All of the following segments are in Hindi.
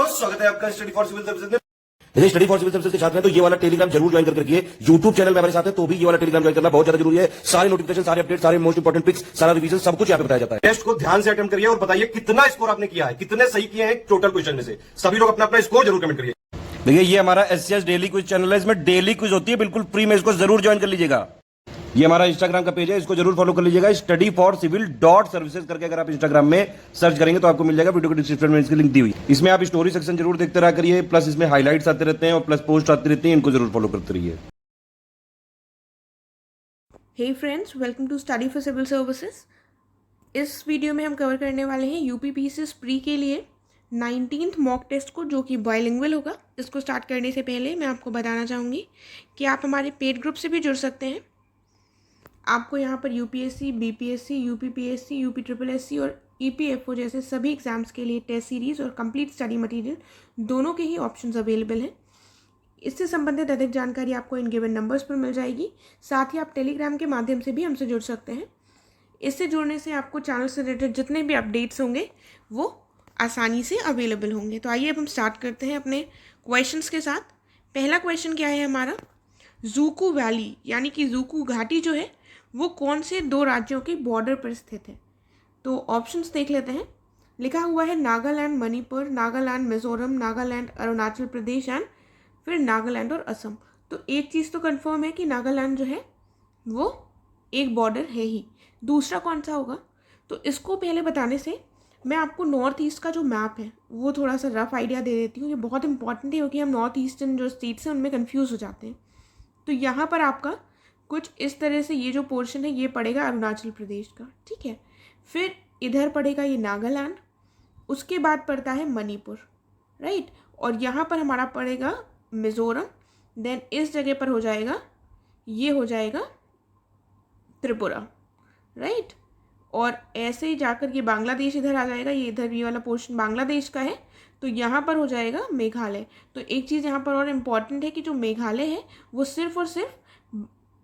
स्वागत है आपका स्टडी फॉर सिविल सर्विसेज में। यदि स्टडी फॉर सिविल सर्विसेज के साथ में तो ये वाला टेलीग्राम जरूर ज्वाइन करके रखिए। यूट्यूब चैनल में हमारे साथ है तो भी ये वाला टेलीग्राम ज्वाइन करना बहुत ज्यादा जरूरी है। सारे नोटिफिकेशन, सारे अपडेट, सारे मोस्ट इंपोर्टेंट पिक्स, सारा रिवीजन सब कुछ यहाँ पे बताया जाता है। टेस्ट को ध्यान से अटेम्प्ट करिए और बताइए कितना स्कोर आपने किया है, कितने सही किए हैं टोटल क्वेश्चन में से। सभी लोग अपना अपना स्कोर जरूर कमेंट करिए। देखिए ये हमारा एससीएस डेली क्विज चैनल है, इसमें डेली क्विज होती है बिल्कुल फ्री में, इसको जरूर ज्वाइन कर लीजिएगा। ये हमारा इंस्टाग्राम का पेज है, इसको जरूर फॉलो कर लीजिएगा। स्टडी फॉर सिविल .सर्विसेज करके अगर आप इंस्टाग्राम में सर्च करेंगे तो आपको मिल जाएगा। वीडियो के डिस्क्रिप्शन में इसकी लिंक दी हुई। इसमें आप स्टोरी सेक्शन जरूर देखते रहा करिए, प्लस इसमें हाईलाइट्स आते रहते हैं और प्लस पोस्ट आती रहती हैं, इनको जरूर फॉलो करते रहिए। Hey friends, welcome to study for civil services. इस वीडियो में हम कवर करने वाले हैं यूपीपीसीएस प्री के लिए 19th मॉक टेस्ट को, जो कि बायलिंगुअल होगा। इसको स्टार्ट करने से पहले मैं आपको बताना चाहूँगी कि आप हमारे पेड ग्रुप से भी जुड़ सकते हैं। आपको यहाँ पर UPSC, BPSC, UPPSC, UP triple SC और ईपीएफओ जैसे सभी एग्जाम्स के लिए टेस्ट सीरीज़ और कंप्लीट स्टडी मटेरियल दोनों के ही ऑप्शंस अवेलेबल हैं। इससे संबंधित अधिक जानकारी आपको इन गिवन नंबर्स पर मिल जाएगी। साथ ही आप टेलीग्राम के माध्यम से भी हमसे जुड़ सकते हैं। इससे जुड़ने से आपको चैनल से रिलेटेड जितने भी अपडेट्स होंगे वो आसानी से अवेलेबल होंगे। तो आइए अब हम स्टार्ट करते हैं अपने क्वेश्चंस के साथ। पहला क्वेश्चन क्या है हमारा, ज़ूकू वैली यानी कि ज़ूकू घाटी जो है वो कौन से दो राज्यों के बॉर्डर पर स्थित है। तो ऑप्शंस देख लेते हैं। लिखा हुआ है नागालैंड मणिपुर, नागालैंड मिजोरम, नागालैंड अरुणाचल प्रदेश एंड फिर नागालैंड और असम। तो एक चीज़ तो कंफर्म है कि नागालैंड जो है वो एक बॉर्डर है ही। दूसरा कौन सा होगा, तो इसको पहले बताने से मैं आपको नॉर्थ ईस्ट का जो मैप है वो थोड़ा सा रफ आइडिया दे देती हूँ। ये बहुत इंपॉर्टेंट है क्योंकि हम नॉर्थ ईस्टर्न जो स्टेट्स हैं उनमें कन्फ्यूज़ हो जाते हैं। तो यहाँ पर आपका कुछ इस तरह से ये जो पोर्शन है ये पड़ेगा अरुणाचल प्रदेश का, ठीक है। फिर इधर पड़ेगा ये नागालैंड, उसके बाद पड़ता है मणिपुर, राइट। और यहाँ पर हमारा पड़ेगा मिज़ोरम, देन इस जगह पर हो जाएगा, ये हो जाएगा त्रिपुरा, राइट। और ऐसे ही जाकर ये बांग्लादेश इधर आ जाएगा, ये इधर ये वाला पोर्शन बांग्लादेश का है। तो यहाँ पर हो जाएगा मेघालय। तो एक चीज़ यहाँ पर और इम्पॉर्टेंट है कि जो मेघालय है वो सिर्फ और सिर्फ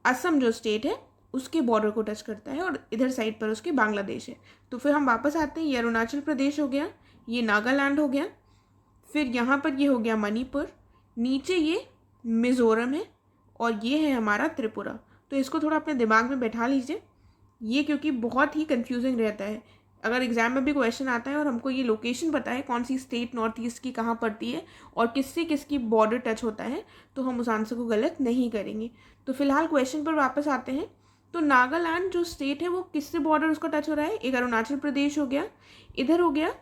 असम जो स्टेट है उसके बॉर्डर को टच करता है और इधर साइड पर उसके बांग्लादेश है। तो फिर हम वापस आते हैं, ये अरुणाचल प्रदेश हो गया, ये नागालैंड हो गया, फिर यहाँ पर ये हो गया मणिपुर, नीचे ये मिज़ोरम है और ये है हमारा त्रिपुरा। तो इसको थोड़ा अपने दिमाग में बैठा लीजिए, ये क्योंकि बहुत ही कंफ्यूजिंग रहता है। अगर एग्ज़ाम में भी क्वेश्चन आता है और हमको ये लोकेशन पता है कौन सी स्टेट नॉर्थ ईस्ट की कहाँ पड़ती है और किससे किसकी बॉर्डर टच होता है, तो हम उस आंसर को गलत नहीं करेंगे। तो फिलहाल क्वेश्चन पर वापस आते हैं। तो नागालैंड जो स्टेट है वो किससे बॉर्डर उसका टच हो रहा है, एक अरुणाचल प्रदेश हो गया, इधर हो गया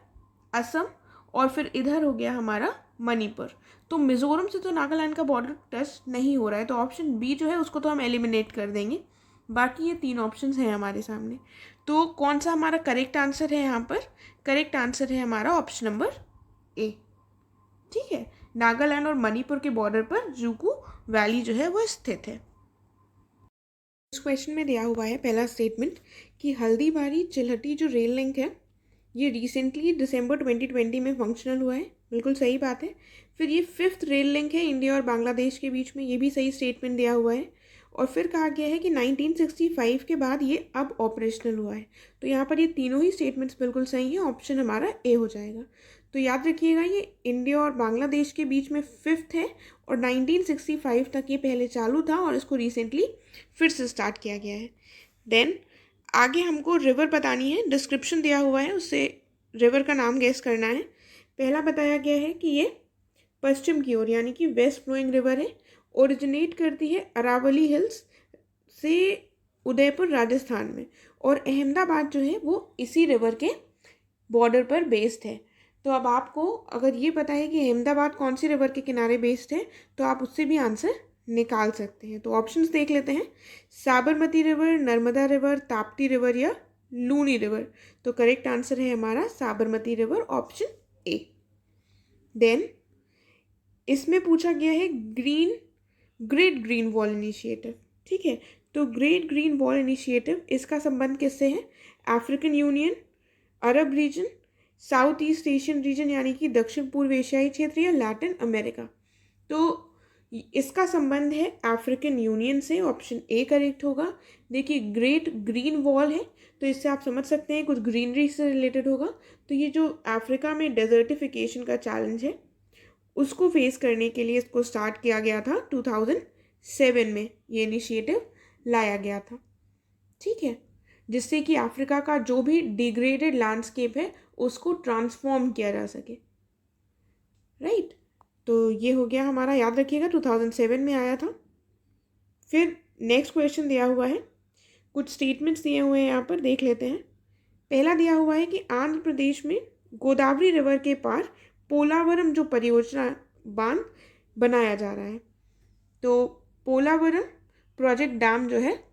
असम और फिर इधर हो गया हमारा मणिपुर। तो मिज़ोरम से तो नागालैंड का बॉर्डर टच नहीं हो रहा है, तो ऑप्शन बी जो है उसको तो हम एलिमिनेट कर देंगे। बाकी ये तीन ऑप्शंस हैं हमारे सामने। तो कौन सा हमारा करेक्ट आंसर है यहाँ पर, करेक्ट आंसर है हमारा ऑप्शन नंबर ए, ठीक है। नागालैंड और मणिपुर के बॉर्डर पर ज़ूकू वैली जो है वो स्थित है। इस क्वेश्चन में दिया हुआ है पहला स्टेटमेंट कि हल्दीबारी चिल्हटी जो रेल लिंक है ये रिसेंटली दिसंबर 2020 में फंक्शनल हुआ है, बिल्कुल सही बात है। फिर ये 5th रेल लिंक है इंडिया और बांग्लादेश के बीच में, ये भी सही स्टेटमेंट दिया हुआ है। और फिर कहा गया है कि 1965 के बाद ये अब ऑपरेशनल हुआ है। तो यहाँ पर ये तीनों ही स्टेटमेंट्स बिल्कुल सही हैं, ऑप्शन हमारा ए हो जाएगा। तो याद रखिएगा ये इंडिया और बांग्लादेश के बीच में 5th है और 1965 तक ये पहले चालू था और इसको रिसेंटली फिर से स्टार्ट किया गया है। देन आगे हमको रिवर बतानी है, डिस्क्रिप्शन दिया हुआ है उससे रिवर का नाम गेस करना है। पहला बताया गया है कि ये पश्चिम की ओर यानी कि वेस्ट फ्लोइंग रिवर है, ओरिजिनेट करती है अरावली हिल्स से उदयपुर राजस्थान में, और अहमदाबाद जो है वो इसी रिवर के बॉर्डर पर बेस्ड है। तो अब आपको अगर ये पता है कि अहमदाबाद कौन सी रिवर के किनारे बेस्ड है तो आप उससे भी आंसर निकाल सकते हैं। तो ऑप्शंस देख लेते हैं, Sabarmati river, Narmada river, Tapti river या लूनी रिवर। तो करेक्ट आंसर है हमारा Sabarmati river, option A. Then इसमें पूछा गया है ग्रेट ग्रीन वॉल इनिशिएटिव, ठीक है। तो ग्रेट ग्रीन वॉल इनिशिएटिव इसका संबंध किससे है, African Union, Arab region, South East Asian region यानी कि दक्षिण पूर्व एशियाई क्षेत्र या लैटिन अमेरिका। तो इसका संबंध है अफ्रीकन यूनियन से, ऑप्शन ए करेक्ट होगा। देखिए ग्रेट ग्रीन वॉल है तो इससे आप समझ सकते हैं कुछ ग्रीनरी से रिलेटेड होगा। तो ये जो अफ्रीका में डेजर्टिफिकेशन का चैलेंज है उसको फेस करने के लिए इसको स्टार्ट किया गया था 2007 में, ये इनिशिएटिव लाया गया था। ठीक है, जिससे कि अफ्रीका का जो भी डिग्रेडेड लैंडस्केप है उसको ट्रांसफॉर्म किया जा सके। राइट, तो ये हो गया हमारा, याद रखिएगा 2007 में आया था। फिर नेक्स्ट क्वेश्चन दिया हुआ है, कुछ स्टेटमेंट्स दिए हुए हैं यहाँ पर, देख लेते हैं। पहला दिया हुआ है कि आंध्र प्रदेश में गोदावरी रिवर के पार पोलावरम जो परियोजना बांध बनाया जा रहा है। तो पोलावरम प्रोजेक्ट डैम जो है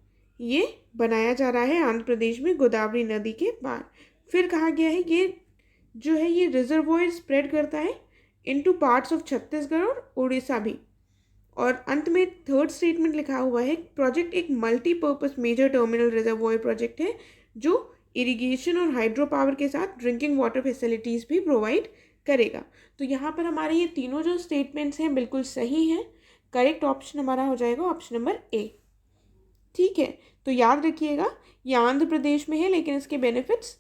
ये बनाया जा रहा है आंध्र प्रदेश में गोदावरी नदी के पार। फिर कहा गया है ये जो है ये रिजर्वोयर स्प्रेड करता है इनटू पार्ट्स ऑफ छत्तीसगढ़ और उड़ीसा भी। और अंत में थर्ड स्टेटमेंट लिखा हुआ है, प्रोजेक्ट एक multipurpose major terminal reservoir project है जो इरिगेशन और हाइड्रो पावर के साथ ड्रिंकिंग वाटर फैसिलिटीज़ भी प्रोवाइड करेगा। तो यहाँ पर हमारे ये तीनों जो स्टेटमेंट्स हैं बिल्कुल सही हैं। करेक्ट ऑप्शन हमारा हो जाएगा ऑप्शन नंबर ए। ठीक है, तो याद रखिएगा ये आंध्र प्रदेश में है, लेकिन इसके बेनिफिट्स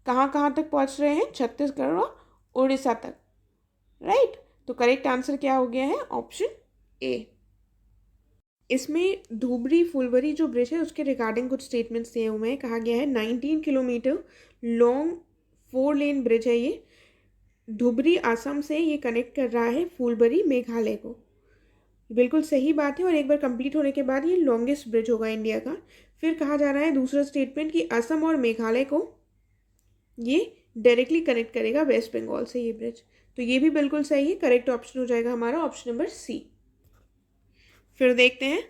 कहाँ कहाँ तक पहुँच रहे हैं, छत्तीसगढ़ और उड़ीसा तक। राइट, तो करेक्ट आंसर क्या हो गया है, ऑप्शन ए। इसमें धुबरी फुलबरी जो ब्रिज है उसके रिगार्डिंग कुछ स्टेटमेंट्स दिए हुए हैं। कहा गया है 19 किलोमीटर लॉन्ग 4 लेन ब्रिज है ये, धुबरी असम से ये कनेक्ट कर रहा है फुलबरी मेघालय को। बिल्कुल सही बात है, और एक बार कंप्लीट होने के बाद ये लॉन्गेस्ट ब्रिज होगा इंडिया का। फिर कहा जा रहा है दूसरा स्टेटमेंट कि असम और मेघालय को ये डायरेक्टली कनेक्ट करेगा वेस्ट बंगाल से ये ब्रिज। तो ये भी बिल्कुल सही है, करेक्ट ऑप्शन हो जाएगा हमारा ऑप्शन नंबर सी। फिर देखते हैं,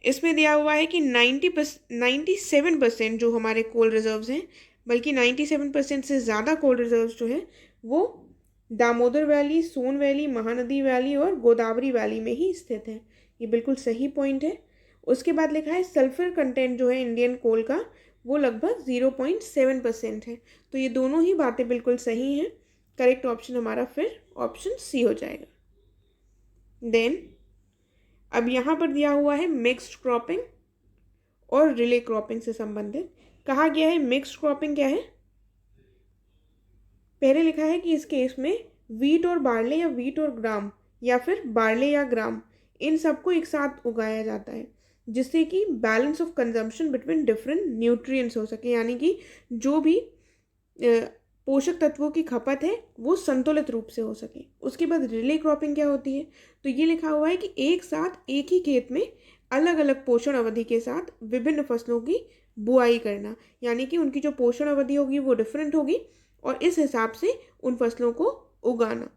इसमें दिया हुआ है कि 97% जो हमारे कोल रिजर्व्स हैं, बल्कि 97% से ज़्यादा कोल रिजर्व्स जो हैं वो दामोदर वैली, सोन वैली, महानदी वैली और गोदावरी वैली में ही स्थित है। ये बिल्कुल सही पॉइंट है। उसके बाद लिखा है सल्फर कंटेंट जो है इंडियन कोल का वो लगभग 0.7% है। तो ये दोनों ही बातें बिल्कुल सही हैं। करेक्ट ऑप्शन हमारा फिर ऑप्शन सी हो जाएगा। देन अब यहाँ पर दिया हुआ है मिक्स्ड क्रॉपिंग और रिले क्रॉपिंग से संबंधित। कहा गया है मिक्स्ड क्रॉपिंग क्या है, पहले लिखा है कि इस केस में वीट और बार्ले या वीट और ग्राम या फिर बार्ले या ग्राम इन सबको एक साथ उगाया जाता है, जिससे कि balance of consumption between different nutrients हो सके, यानी कि जो भी पोषक तत्वों की खपत है वो संतुलित रूप से हो सके। उसके बाद रिले क्रॉपिंग क्या होती है, तो ये लिखा हुआ है कि एक साथ एक ही खेत में अलग अलग पोषण अवधि के साथ विभिन्न फसलों की बुआई करना, यानी कि उनकी जो पोषण अवधि होगी वो डिफरेंट होगी और इस हिसाब से उन फसलों को उगाना।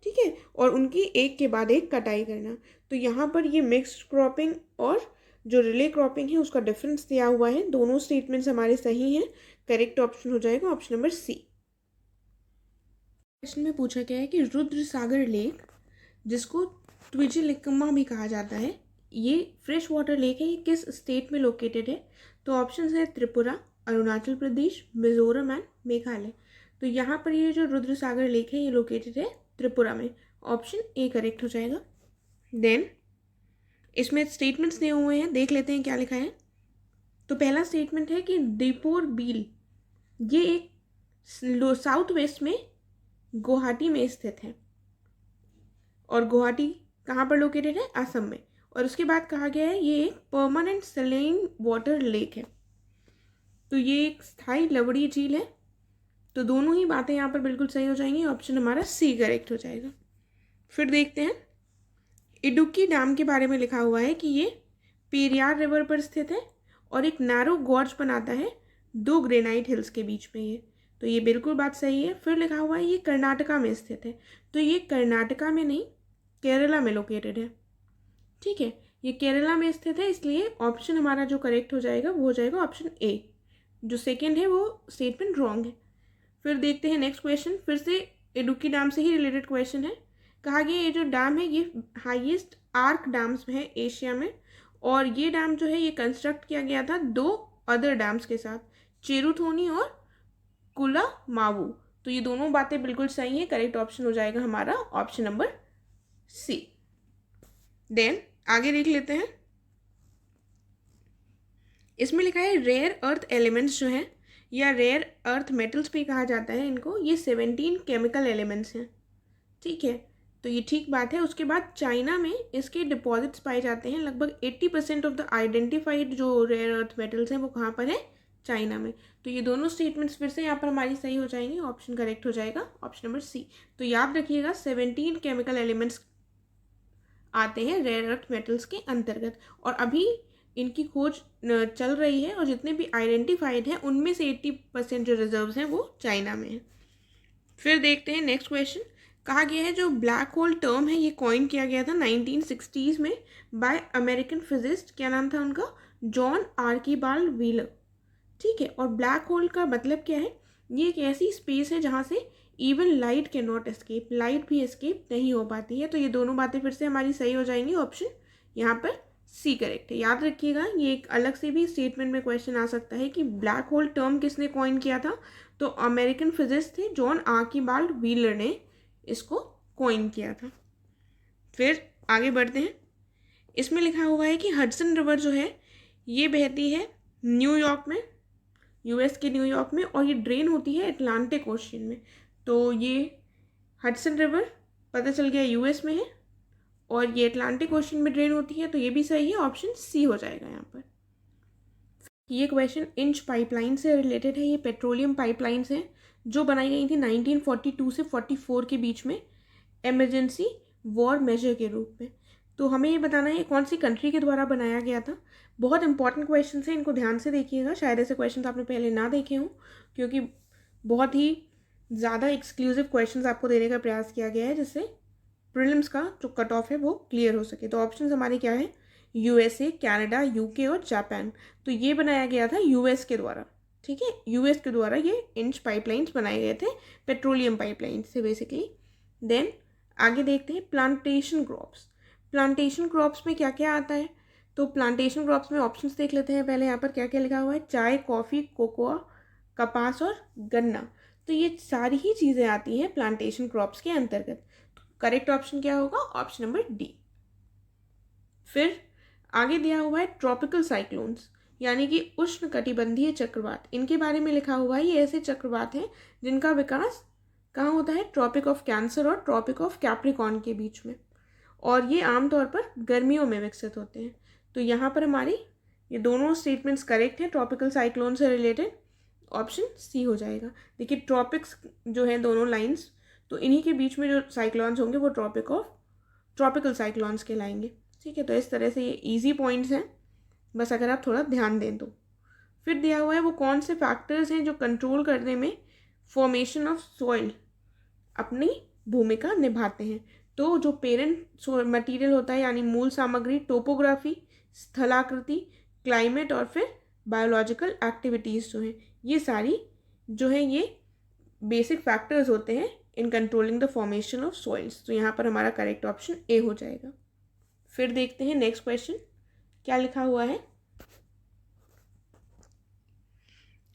ठीक है, और उनकी एक के बाद एक कटाई करना। तो यहाँ पर ये मिक्स्ड क्रॉपिंग और जो रिले क्रॉपिंग है उसका डिफरेंस दिया हुआ है। दोनों स्टेटमेंट्स हमारे सही हैं। करेक्ट ऑप्शन हो जाएगा ऑप्शन नंबर सी। क्वेश्चन में पूछा गया है कि रुद्र सागर लेक, जिसको ट्विजिलिकमा भी कहा जाता है, ये फ्रेश वाटर लेक है, ये किस स्टेट में लोकेटेड है? तो ऑप्शन है त्रिपुरा, अरुणाचल प्रदेश, मिजोरम एंड मेघालय। तो यहाँ पर ये जो रुद्र सागर लेक है ये लोकेटेड है त्रिपुरा में। ऑप्शन ए करेक्ट हो जाएगा। देन इसमें स्टेटमेंट्स दिए हुए हैं, देख लेते हैं क्या लिखा है। तो पहला स्टेटमेंट है कि दीपोर बील ये एक साउथ वेस्ट में गुवाहाटी में स्थित है, और गुवाहाटी कहाँ पर लोकेटेड है? असम में। और उसके बाद कहा गया है ये एक परमानेंट सलाइन वाटर लेक है, तो ये एक स्थायी लवड़ी झील है। तो दोनों ही बातें यहाँ पर बिल्कुल सही हो जाएंगी। ऑप्शन हमारा सी करेक्ट हो जाएगा। फिर देखते हैं, इडुक्की डैम के बारे में लिखा हुआ है कि ये पेरियार रिवर पर स्थित है और एक नैरो गॉर्ज बनाता है 2 ग्रेनाइट हिल्स के बीच में ये। तो ये बिल्कुल बात सही है। फिर लिखा हुआ है ये कर्नाटका में स्थित है, तो ये कर्नाटका में नहीं केरला में लोकेटेड है। ठीक है, ये केरला में स्थित है, इसलिए ऑप्शन हमारा जो करेक्ट हो जाएगा वो हो जाएगा ऑप्शन ए। जो सेकेंड है वो स्टेटमेंट रॉन्ग है। फिर देखते हैं नेक्स्ट क्वेश्चन, फिर से इडुक्की डैम से ही रिलेटेड क्वेश्चन है। कहा गया ये जो डैम है ये हाईएस्ट आर्क डैम्स में है एशिया में, और ये डैम जो है ये कंस्ट्रक्ट किया गया था 2 अदर डैम्स के साथ, चेरुथोनी और कुलामावू। तो ये दोनों बातें बिल्कुल सही है। करेक्ट ऑप्शन हो जाएगा हमारा ऑप्शन नंबर सी। देन आगे देख लेते हैं, इसमें लिखा है रेयर अर्थ एलिमेंट्स जो हैं या रेयर अर्थ मेटल्स भी कहा जाता है इनको, ये 17 केमिकल एलिमेंट्स हैं। ठीक है, तो ये ठीक बात है। उसके बाद चाइना में इसके डिपॉजिट्स पाए जाते हैं। लगभग 80% ऑफ द आइडेंटिफाइड जो रेयर अर्थ मेटल्स हैं वो कहाँ पर है? चाइना में। तो ये दोनों स्टेटमेंट्स फिर से यहाँ पर हमारी सही हो जाएंगी। ऑप्शन करेक्ट हो जाएगा ऑप्शन नंबर सी। तो याद रखिएगा 17 केमिकल एलिमेंट्स आते हैं रेयर अर्थ मेटल्स के अंतर्गत, और अभी इनकी खोज चल रही है, और जितने भी आइडेंटिफाइड हैं उनमें से 80% जो रिजर्व्स हैं वो चाइना में है। फिर देखते हैं नेक्स्ट क्वेश्चन। कहा गया है जो ब्लैक होल टर्म है ये कॉइन किया गया था 1960s में बाय अमेरिकन फिजिस्ट, क्या नाम था उनका? John Archibald Wheeler. ठीक है, और ब्लैक होल का मतलब क्या है? ये एक ऐसी स्पेस है जहाँ से even light can not escape, light भी एस्केप नहीं हो पाती है। तो ये दोनों बातें फिर से हमारी सही हो जाएंगी। ऑप्शन यहाँ पर सी करेक्ट है। याद रखिएगा ये एक अलग से भी स्टेटमेंट में क्वेश्चन आ सकता है कि ब्लैक होल टर्म किसने कॉइन किया था? तो अमेरिकन फिजिस्ट थे जॉन आर्कीबाल्ड व्हीलर ने इसको कॉइन किया था। फिर आगे बढ़ते हैं। इसमें लिखा हुआ है कि हडसन रिवर जो है ये बहती है न्यूयॉर्क में, यूएस के न्यूयॉर्क में, और ये ड्रेन होती है अटलांटिक ओशियन में। तो ये हडसन रिवर पता चल गया यूएस में है, और ये अटलांटिक ओशियन में ड्रेन होती है। तो ये भी सही है, ऑप्शन सी हो जाएगा यहाँ पर। ये क्वेश्चन इंच पाइपलाइन से रिलेटेड है। ये पेट्रोलियम पाइपलाइंस हैं जो बनाई गई थी 1942 से 44 के बीच में इमरजेंसी वॉर मेजर के रूप में। तो हमें ये बताना है कौन सी कंट्री के द्वारा बनाया गया था। बहुत इंपॉर्टेंट क्वेश्चन है, इनको ध्यान से देखिएगा। शायद ऐसे क्वेश्चन आपने पहले ना देखे हों, क्योंकि बहुत ही ज़्यादा एक्सक्लूसिव क्वेश्चन आपको देने का प्रयास किया गया है जिससे प्रीलिम्स का जो कट ऑफ है वो क्लियर हो सके। तो ऑप्शन हमारे क्या है? यूएसए, कनाडा, यूके और जापान। तो ये बनाया गया था यूएस के द्वारा। ठीक है, यूएस के द्वारा ये इंच पाइपलाइंस बनाए गए थे, पेट्रोलियम पाइपलाइंस से बेसिकली। देन आगे देखते हैं प्लांटेशन क्रॉप्स। प्लांटेशन क्रॉप्स में क्या क्या आता है? तो प्लांटेशन क्रॉप्स में ऑप्शंस देख लेते हैं पहले। यहाँ पर क्या क्या लिखा हुआ है? चाय, कॉफ़ी, कोकोआ, कपास और गन्ना। तो ये सारी ही चीज़ें आती हैं प्लांटेशन क्रॉप्स के अंतर्गत। तो करेक्ट ऑप्शन क्या होगा? Option number D. फिर आगे दिया हुआ है ट्रॉपिकल साइक्लोन्स, यानी कि उष्णकटिबंधीय चक्रवात। इनके बारे में लिखा हुआ है ये ऐसे चक्रवात हैं जिनका विकास कहाँ होता है? ट्रॉपिक ऑफ कैंसर और ट्रॉपिक ऑफ कैप्रिकॉर्न के बीच में, और ये आमतौर पर गर्मियों में विकसित होते हैं। तो यहाँ पर हमारी ये दोनों स्टेटमेंट्स करेक्ट हैं ट्रॉपिकल साइक्लोन से रिलेटेड। ऑप्शन सी हो जाएगा। देखिए ट्रॉपिक्स जो है दोनों लाइंस, तो इन्हीं के बीच में जो साइक्लोन्स होंगे वो ट्रॉपिकल साइक्लोन्स कहलाएंगे। ठीक है, तो इस तरह से ये इजी पॉइंट्स हैं, बस अगर आप थोड़ा ध्यान दें तो। फिर दिया हुआ है वो कौन से फैक्टर्स हैं जो कंट्रोल करने में फॉर्मेशन ऑफ सॉइल अपनी भूमिका निभाते हैं। तो जो पेरेंट मटेरियल होता है यानी मूल सामग्री, टोपोग्राफी, स्थलाकृति, क्लाइमेट और फिर बायोलॉजिकल एक्टिविटीज़ जो हैं, ये सारी जो है ये बेसिक फैक्टर्स होते हैं in controlling the formation of soils. तो यहाँ पर हमारा करेक्ट ऑप्शन ए हो जाएगा। फिर देखते हैं नेक्स्ट क्वेश्चन क्या लिखा हुआ है।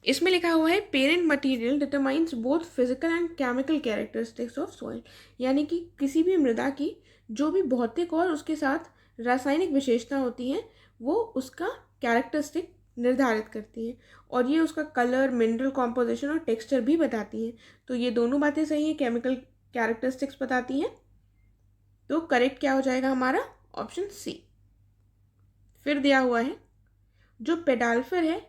इसमें लिखा हुआ है parent material determines both physical and chemical characteristics of soil, यानी कि किसी भी मृदा की जो भी भौतिक और उसके साथ रासायनिक विशेषता होती हैं वो उसका कैरेक्टरिस्टिक निर्धारित करती हैं, और ये उसका कलर, मिनरल कॉम्पोजिशन और टेक्सचर भी बताती हैं। तो ये दोनों बातें सही हैं, केमिकल कैरेक्टरिस्टिक्स बताती हैं। तो करेक्ट क्या हो जाएगा हमारा? Option C. फिर दिया हुआ है जो पेडाल्फर है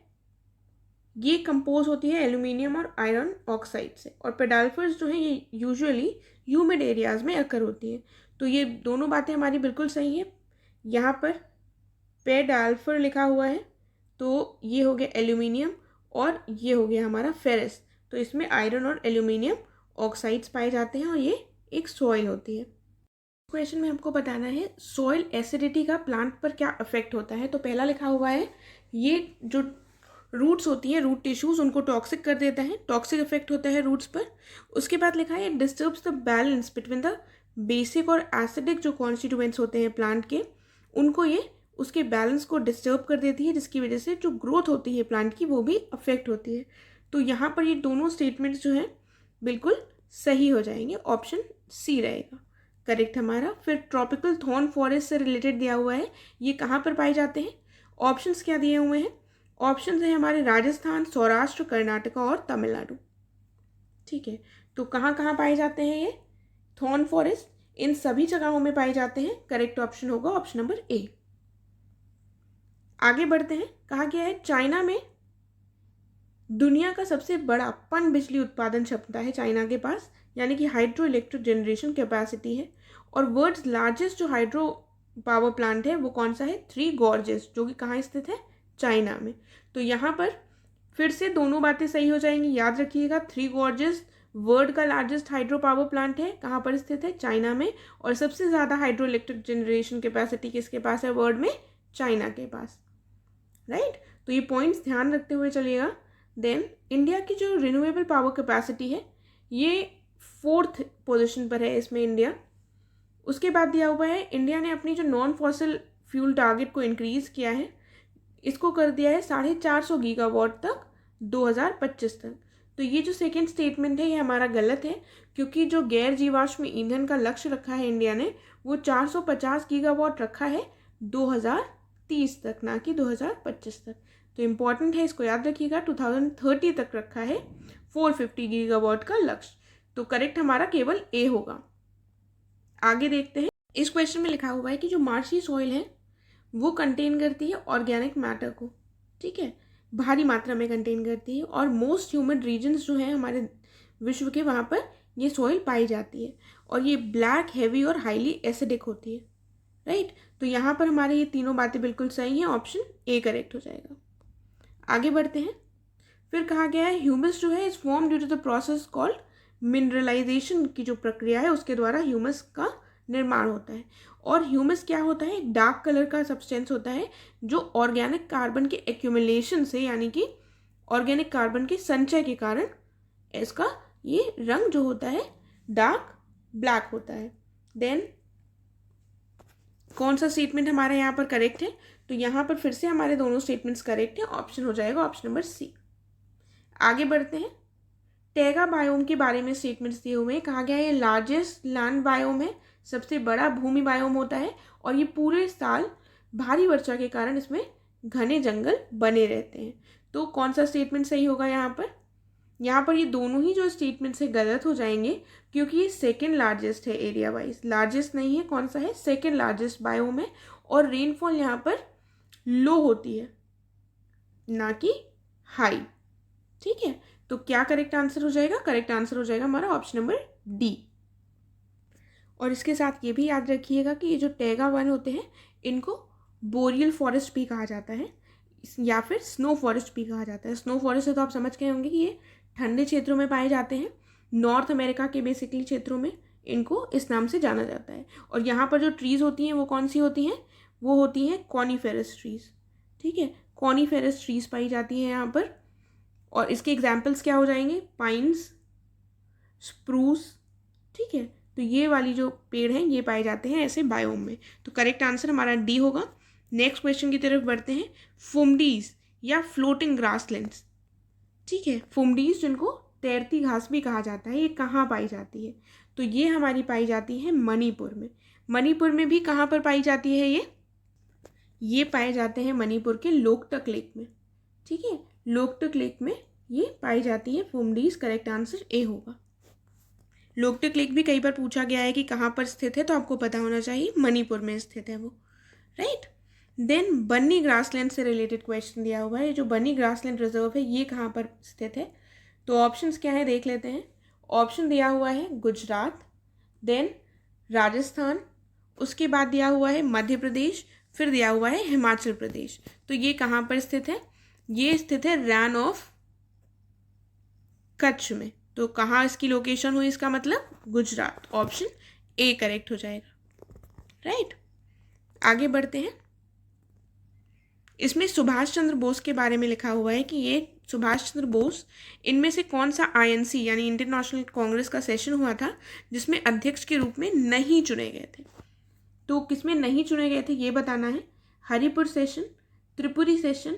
ये कंपोज होती है एल्यूमिनियम और आयरन ऑक्साइड से, और पेडाल्फर्स जो है ये यूजुअली ह्यूमिड एरियाज में अकर होती है। तो ये दोनों बातें हमारी बिल्कुल सही है। यहाँ पर पेडाल्फर लिखा हुआ है तो ये हो गया एल्यूमिनियम, और ये हो गया हमारा फेरस। तो इसमें आयरन और एल्यूमिनियम ऑक्साइड्स पाए जाते हैं, और ये एक सॉइल होती है। क्वेश्चन में हमको बताना है सॉइल एसिडिटी का प्लांट पर क्या इफेक्ट होता है। तो पहला लिखा हुआ है ये जो रूट्स होती है, रूट टिश्यूज, उनको टॉक्सिक कर देता है, टॉक्सिक इफेक्ट होता है रूट्स पर। उसके बाद लिखा है disturbs the balance between the basic और एसिडिक जो कॉन्स्टिट्यूएंट्स होते हैं प्लांट के, उनको ये उसके बैलेंस को डिस्टर्ब कर देती है, जिसकी वजह से जो ग्रोथ होती है प्लांट की वो भी अफेक्ट होती है। तो यहाँ पर ये दोनों स्टेटमेंट्स जो हैं बिल्कुल सही हो जाएंगे। ऑप्शन सी रहेगा करेक्ट हमारा। फिर ट्रॉपिकल थॉर्न फॉरेस्ट से रिलेटेड दिया हुआ है, ये कहाँ पर पाए जाते हैं? ऑप्शंस क्या दिए हुए हैं? ऑप्शंस है हमारे राजस्थान, सौराष्ट्र, कर्नाटका और तमिलनाडु। ठीक है, तो कहाँ कहाँ पाए जाते हैं ये थॉर्न फॉरेस्ट? इन सभी जगहों में पाए जाते हैं। करेक्ट ऑप्शन होगा ऑप्शन नंबर ए। आगे बढ़ते हैं। कहा गया है चाइना में दुनिया का सबसे बड़ा पन बिजली उत्पादन क्षमता है चाइना के पास, यानी कि हाइड्रो इलेक्ट्रिक जनरेशन कैपेसिटी है। और वर्ल्ड्स लार्जेस्ट जो हाइड्रो पावर प्लांट है वो कौन सा है? थ्री गॉर्जेस, जो कि कहाँ स्थित है? चाइना में। तो यहाँ पर फिर से दोनों बातें सही हो जाएंगी। याद रखिएगा, थ्री गॉर्जेस वर्ल्ड का लार्जेस्ट हाइड्रो पावर प्लांट है। कहाँ पर स्थित है? चाइना में। और सबसे ज़्यादा हाइड्रो इलेक्ट्रिक जनरेशन कैपेसिटी किसके पास है वर्ल्ड में? चाइना के पास। राइट, तो ये पॉइंट्स ध्यान रखते हुए चलिएगा। देन इंडिया की जो रिन्यूएबल पावर कैपेसिटी है ये 4th पोजीशन पर है इसमें इंडिया। उसके बाद दिया हुआ है इंडिया ने अपनी जो नॉन फॉसिल फ्यूल टारगेट को इंक्रीज़ किया है, इसको कर दिया है 450 गीगावाट तक 2025 तक। तो ये जो सेकेंड स्टेटमेंट है ये हमारा गलत है, क्योंकि जो गैर जीवाश्म ईंधन का लक्ष्य रखा है इंडिया ने वो 450 गीगावाट रखा है 2030 तक, ना कि 2025 तक। तो इम्पॉर्टेंट है, इसको याद रखिएगा। 2030 तक रखा है 450 गीगावाट का लक्ष्य। तो करेक्ट हमारा केवल ए होगा। आगे देखते हैं। इस क्वेश्चन में लिखा हुआ है कि जो मार्शी सॉइल है वो कंटेन करती है ऑर्गेनिक मैटर को, ठीक है, भारी मात्रा में कंटेन करती है। और मोस्ट ह्यूमिड रीजन्स जो हैं हमारे विश्व के, वहाँ पर ये सॉइल पाई जाती है। और ये ब्लैक, हैवी और हाईली एसिडिक होती है। राइट, तो यहाँ पर हमारे ये तीनों बातें बिल्कुल सही हैं। ऑप्शन ए करेक्ट हो जाएगा। आगे बढ़ते हैं। फिर कहा गया है ह्यूमस जो है is form due to the process called mineralisation की जो प्रक्रिया है उसके द्वारा ह्यूमस का निर्माण होता है। और ह्यूमस क्या होता है? डार्क कलर का सब्सटेंस होता है जो ऑर्गेनिक कार्बन के एक्यूमुलेशन से, यानी कि ऑर्गेनिक कार्बन के संचय के कारण इसका ये रंग जो होता है डार्क ब्लैक होता है। देन कौन सा स्टेटमेंट हमारा यहाँ पर करेक्ट है? तो यहाँ पर फिर से हमारे दोनों स्टेटमेंट्स करेक्ट हैं। ऑप्शन हो जाएगा ऑप्शन नंबर सी। आगे बढ़ते हैं। टैगा बायोम के बारे में स्टेटमेंट्स दिए हुए हैं। कहा गया है ये लार्जेस्ट लैंड बायोम है, सबसे बड़ा भूमि बायोम होता है। और ये पूरे साल भारी वर्षा के कारण इसमें घने जंगल बने रहते हैं। तो कौन सा स्टेटमेंट सही होगा यहाँ पर? यहाँ पर ये दोनों ही जो स्टेटमेंट से गलत हो जाएंगे, क्योंकि ये सेकेंड लार्जेस्ट है एरिया वाइज, लार्जेस्ट नहीं है। कौन सा है? सेकेंड लार्जेस्ट बायोम है। और रेनफॉल यहाँ पर लो होती है, ना कि हाई। ठीक है, तो क्या करेक्ट आंसर हो जाएगा? करेक्ट आंसर हो जाएगा हमारा ऑप्शन नंबर डी। और इसके साथ ये भी याद रखिएगा कि ये जो टैगा वन होते हैं इनको बोरियल फॉरेस्ट भी कहा जाता है, या फिर स्नो फॉरेस्ट भी कहा जाता है। स्नो फॉरेस्ट है तो आप समझ गए होंगे कि ये ठंडे क्षेत्रों में पाए जाते हैं, नॉर्थ अमेरिका के बेसिकली क्षेत्रों में इनको इस नाम से जाना जाता है। और यहाँ पर जो ट्रीज़ होती हैं वो कौन सी होती हैं? वो होती हैं कॉनीफेरस ट्रीज़। ठीक है, कॉनीफेरस ट्रीज़ पाई जाती हैं यहाँ पर। और इसके एग्जाम्पल्स क्या हो जाएंगे? Pines, spruce. ठीक है, तो ये वाली जो पेड़ हैं ये पाए जाते हैं ऐसे बायोम में। तो करेक्ट आंसर हमारा डी होगा। नेक्स्ट क्वेश्चन की तरफ बढ़ते हैं। फुमडीज या फ्लोटिंग ग्रासलैंड्स, ठीक है, फुमडीज जिनको तैरती घास भी कहा जाता है, ये कहाँ पाई जाती है? तो ये हमारी पाई जाती है मणिपुर में। मणिपुर में भी कहाँ पर पाई जाती है ये पाए जाते हैं मणिपुर के लोकटक लेक में। ठीक है, लोकटक लेक में ये पाई जाती है फुमडीज। करेक्ट आंसर ए होगा। लोकटक लेक भी कई बार पूछा गया है कि कहाँ पर स्थित है, तो आपको पता होना चाहिए मणिपुर में स्थित है वो। राइट, देन बन्नी ग्रासलैंड से रिलेटेड क्वेश्चन दिया हुआ है। जो बन्नी ग्रासलैंड रिजर्व है ये कहाँ पर स्थित है? तो ऑप्शंस क्या है देख लेते हैं। ऑप्शन दिया हुआ है गुजरात, देन राजस्थान, उसके बाद दिया हुआ है मध्य प्रदेश, फिर दिया हुआ है हिमाचल प्रदेश। तो ये कहाँ पर स्थित है? ये स्थित है रैन ऑफ कच्छ में। तो कहाँ इसकी लोकेशन हुई? इसका मतलब गुजरात। ऑप्शन ए करेक्ट हो जाएगा। राइट, आगे बढ़ते हैं। इसमें सुभाष चंद्र बोस के बारे में लिखा हुआ है कि ये सुभाष चंद्र बोस, इनमें से कौन सा आईएनसी यानी इंडियन नेशनल कांग्रेस का सेशन हुआ था जिसमें अध्यक्ष के रूप में नहीं चुने गए थे? तो किसमें नहीं चुने गए थे ये बताना है। Haripur session, Tripuri session,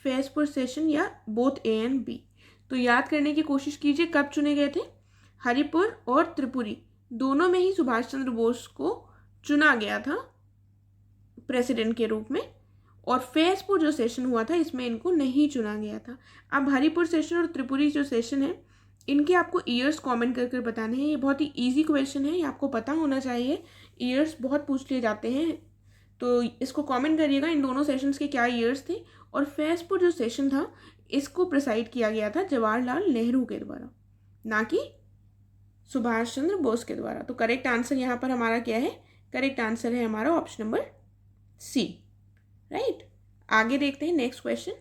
Faizpur session या बोथ ए एंड बी। तो याद करने की कोशिश कीजिए कब चुने गए थे। हरिपुर और त्रिपुरी दोनों में ही सुभाष चंद्र बोस को चुना गया था प्रेसिडेंट के रूप में। और फैजपुर जो सेशन हुआ था इसमें इनको नहीं चुना गया था। अब हरिपुर सेशन और त्रिपुरी जो सेशन है इनके आपको ईयर्स कमेंट कर बताने हैं। ये बहुत ही इजी क्वेश्चन है, ये आपको पता होना चाहिए। ईयर्स बहुत पूछ लिए जाते हैं, तो इसको कमेंट करिएगा इन दोनों सेशंस के क्या ईयर्स थे। और फैज़पुर जो सेशन था इसको प्रिसाइड किया गया था जवाहरलाल नेहरू के द्वारा, ना कि सुभाष चंद्र बोस के द्वारा। तो करेक्ट आंसर यहाँ पर हमारा क्या है? करेक्ट आंसर है हमारा ऑप्शन नंबर सी, राइट। आगे देखते हैं नेक्स्ट क्वेश्चन।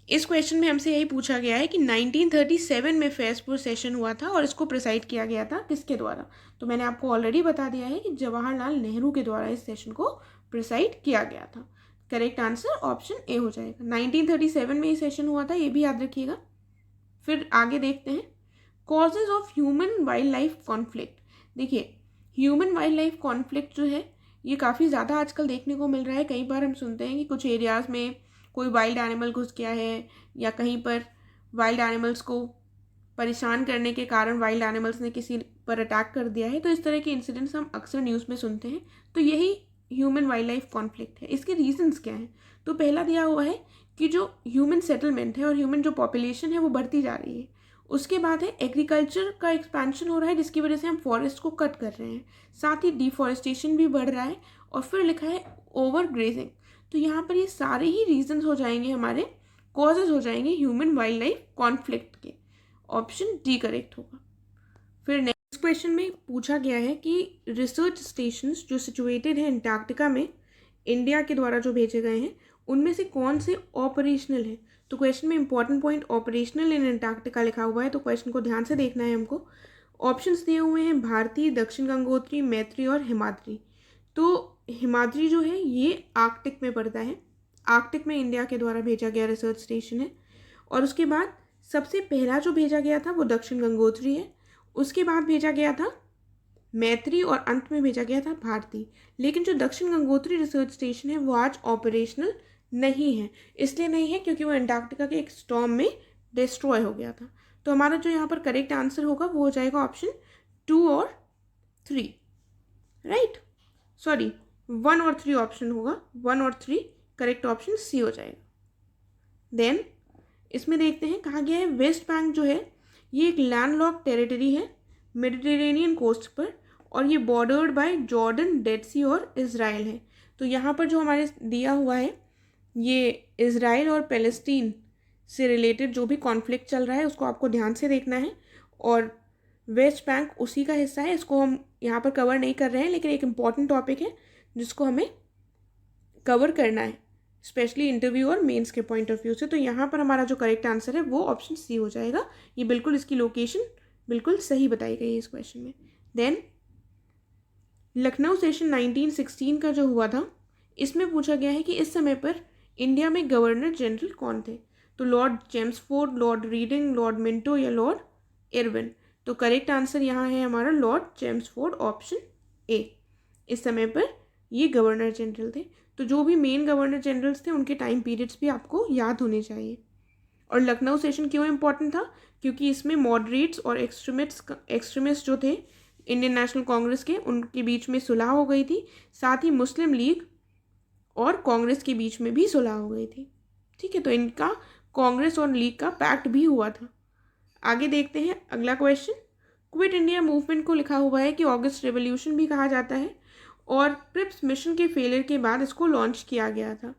इस क्वेश्चन में हमसे यही पूछा गया है कि 1937 में फैज़पुर सेशन हुआ था और इसको प्रिसाइड किया गया था किसके द्वारा? तो मैंने आपको ऑलरेडी बता दिया है कि जवाहरलाल नेहरू के द्वारा इस सेशन को प्रिसाइड किया गया था। करेक्ट आंसर ऑप्शन ए हो जाएगा। 1937 में ये सेशन हुआ था, ये भी याद रखिएगा। फिर आगे देखते हैं causes of human wild life conflict. देखिए, ह्यूमन वाइल्ड लाइफ कॉन्फ्लिक्ट जो है ये काफ़ी ज़्यादा आजकल देखने को मिल रहा है। कई बार हम सुनते हैं कि कुछ एरियाज़ में कोई वाइल्ड एनिमल घुस गया है, या कहीं पर वाइल्ड एनिमल्स को परेशान करने के कारण वाइल्ड एनिमल्स ने किसी पर अटैक कर दिया है। तो इस तरह के इंसिडेंट्स हम अक्सर न्यूज़ में सुनते हैं। तो यही ह्यूमन वाइल्ड लाइफ कॉन्फ्लिक्ट है। इसके रीजंस क्या हैं? तो पहला दिया हुआ है कि जो ह्यूमन सेटलमेंट है और ह्यूमन जो पॉपुलेशन है वो बढ़ती जा रही है। उसके बाद है एग्रीकल्चर का एक्सपेंशन हो रहा है, जिसकी वजह से हम फॉरेस्ट को कट कर रहे हैं। साथ ही डिफॉरेस्टेशन भी बढ़ रहा है। और फिर लिखा है ओवर ग्रेजिंग। तो यहाँ पर ये सारे ही रीजंस हो जाएंगे, हमारे कॉजेज हो जाएंगे ह्यूमन वाइल्ड लाइफ कॉन्फ्लिक्ट के। ऑप्शन डी करेक्ट होगा। फिर नेक्स्ट क्वेश्चन में पूछा गया है कि रिसर्च स्टेशंस जो सिचुएटेड है अंटार्कटिका में, इंडिया के द्वारा जो भेजे गए हैं, उनमें से कौन से ऑपरेशनल है? तो क्वेश्चन में important point operational in Antarctica लिखा हुआ है, तो क्वेश्चन को ध्यान से देखना है हमको। ऑप्शंस दिए हुए हैं भारती, दक्षिण गंगोत्री, मैत्री और हिमाद्री। तो हिमाद्री जो है ये आर्कटिक में पड़ता है। आर्कटिक में इंडिया के द्वारा भेजा गया रिसर्च स्टेशन है। और उसके बाद सबसे पहला जो भेजा गया था वो दक्षिण गंगोत्री है। उसके बाद भेजा गया था मैत्री और अंत में भेजा गया था भारती। लेकिन जो दक्षिण गंगोत्री रिसर्च स्टेशन है वो आज ऑपरेशनल नहीं है। इसलिए नहीं है क्योंकि वो अंटार्कटिका के एक स्टॉर्म में डिस्ट्रॉय हो गया था। तो हमारा जो यहाँ पर करेक्ट आंसर होगा वो हो जाएगा ऑप्शन 2 और 3, राइट। सॉरी, 1 और 3 ऑप्शन होगा। 1 और 3 करेक्ट ऑप्शन सी हो जाएगा। देन इसमें देखते हैं, कहा गया है वेस्ट बैंक जो है ये एक लैंडलॉक टेरिटरी है मेडिटेरेनियन कोस्ट पर, और ये बॉर्डर्ड बाय जॉर्डन, डेड सी और इज़राइल है। तो यहाँ पर जो हमारे दिया हुआ है ये इज़राइल और पैलेस्टीन से रिलेटेड जो भी कॉन्फ्लिक्ट चल रहा है उसको आपको ध्यान से देखना है। और वेस्ट बैंक उसी का हिस्सा है। इसको हम यहाँ पर कवर नहीं कर रहे हैं, लेकिन एक इम्पॉर्टेंट टॉपिक है जिसको हमें कवर करना है, स्पेशली इंटरव्यू और मेंस के पॉइंट ऑफ व्यू से। तो यहाँ पर हमारा जो करेक्ट आंसर है वो ऑप्शन सी हो जाएगा। ये बिल्कुल इसकी लोकेशन बिल्कुल सही बताई गई है इस क्वेश्चन में। देन लखनऊ सेशन 1916 का जो हुआ था, इसमें पूछा गया है कि इस समय पर इंडिया में गवर्नर जनरल कौन थे? तो Lord Chelmsford, Lord reading, Lord Minto या लॉर्ड इरविन। तो करेक्ट आंसर यहाँ है हमारा लॉर्ड चेम्सफोर्ड, ऑप्शन ए। इस समय पर ये गवर्नर जनरल थे। तो जो भी मेन गवर्नर जनरल्स थे उनके टाइम पीरियड्स भी आपको याद होने चाहिए। और लखनऊ सेशन क्यों इम्पोर्टेंट था? क्योंकि इसमें मॉडरेट्स और एक्सट्रीमिस्ट जो थे इंडियन नेशनल कांग्रेस के, उनके बीच में सुलह हो गई थी। साथ ही मुस्लिम लीग और कांग्रेस के बीच में भी सुलह हो गई थी। ठीक है, तो इनका कांग्रेस और लीग का पैक्ट भी हुआ था। आगे देखते हैं अगला क्वेश्चन। क्विट इंडिया मूवमेंट को लिखा हुआ है कि ऑगस्ट रेवोल्यूशन भी कहा जाता है, और क्रिप्स मिशन के फेलियर के बाद इसको लॉन्च किया गया था।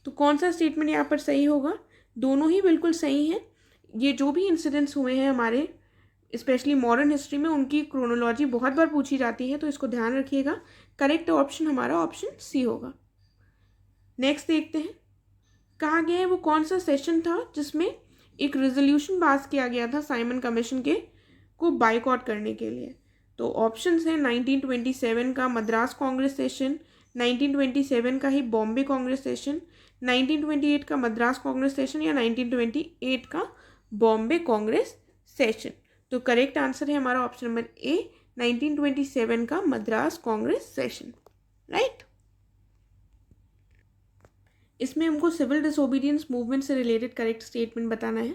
तो कौन सा स्टेटमेंट यहाँ पर सही होगा? दोनों ही बिल्कुल सही हैं। ये जो भी इंसिडेंट्स हुए हैं हमारे स्पेशली मॉडर्न हिस्ट्री में, उनकी क्रोनोलॉजी बहुत बार पूछी जाती है, तो इसको ध्यान रखिएगा। करेक्ट ऑप्शन हमारा ऑप्शन सी होगा। नेक्स्ट देखते हैं, कहा गया है वो कौन सा सेशन था जिसमें एक रेजोल्यूशन पास किया गया था साइमन कमीशन के को बाइकआउट करने के लिए। तो ऑप्शंस हैं 1927 का मद्रास कांग्रेस सेशन, 1927 का ही बॉम्बे कांग्रेस सेशन, 1928 का मद्रास कांग्रेस सेशन या 1928 का बॉम्बे कांग्रेस सेशन। तो करेक्ट आंसर है हमारा ऑप्शन नंबर ए, 1927 का मद्रास कांग्रेस सेशन, राइट। इसमें हमको सिविल डिसोबीडियंस मूवमेंट से रिलेटेड करेक्ट स्टेटमेंट बताना है।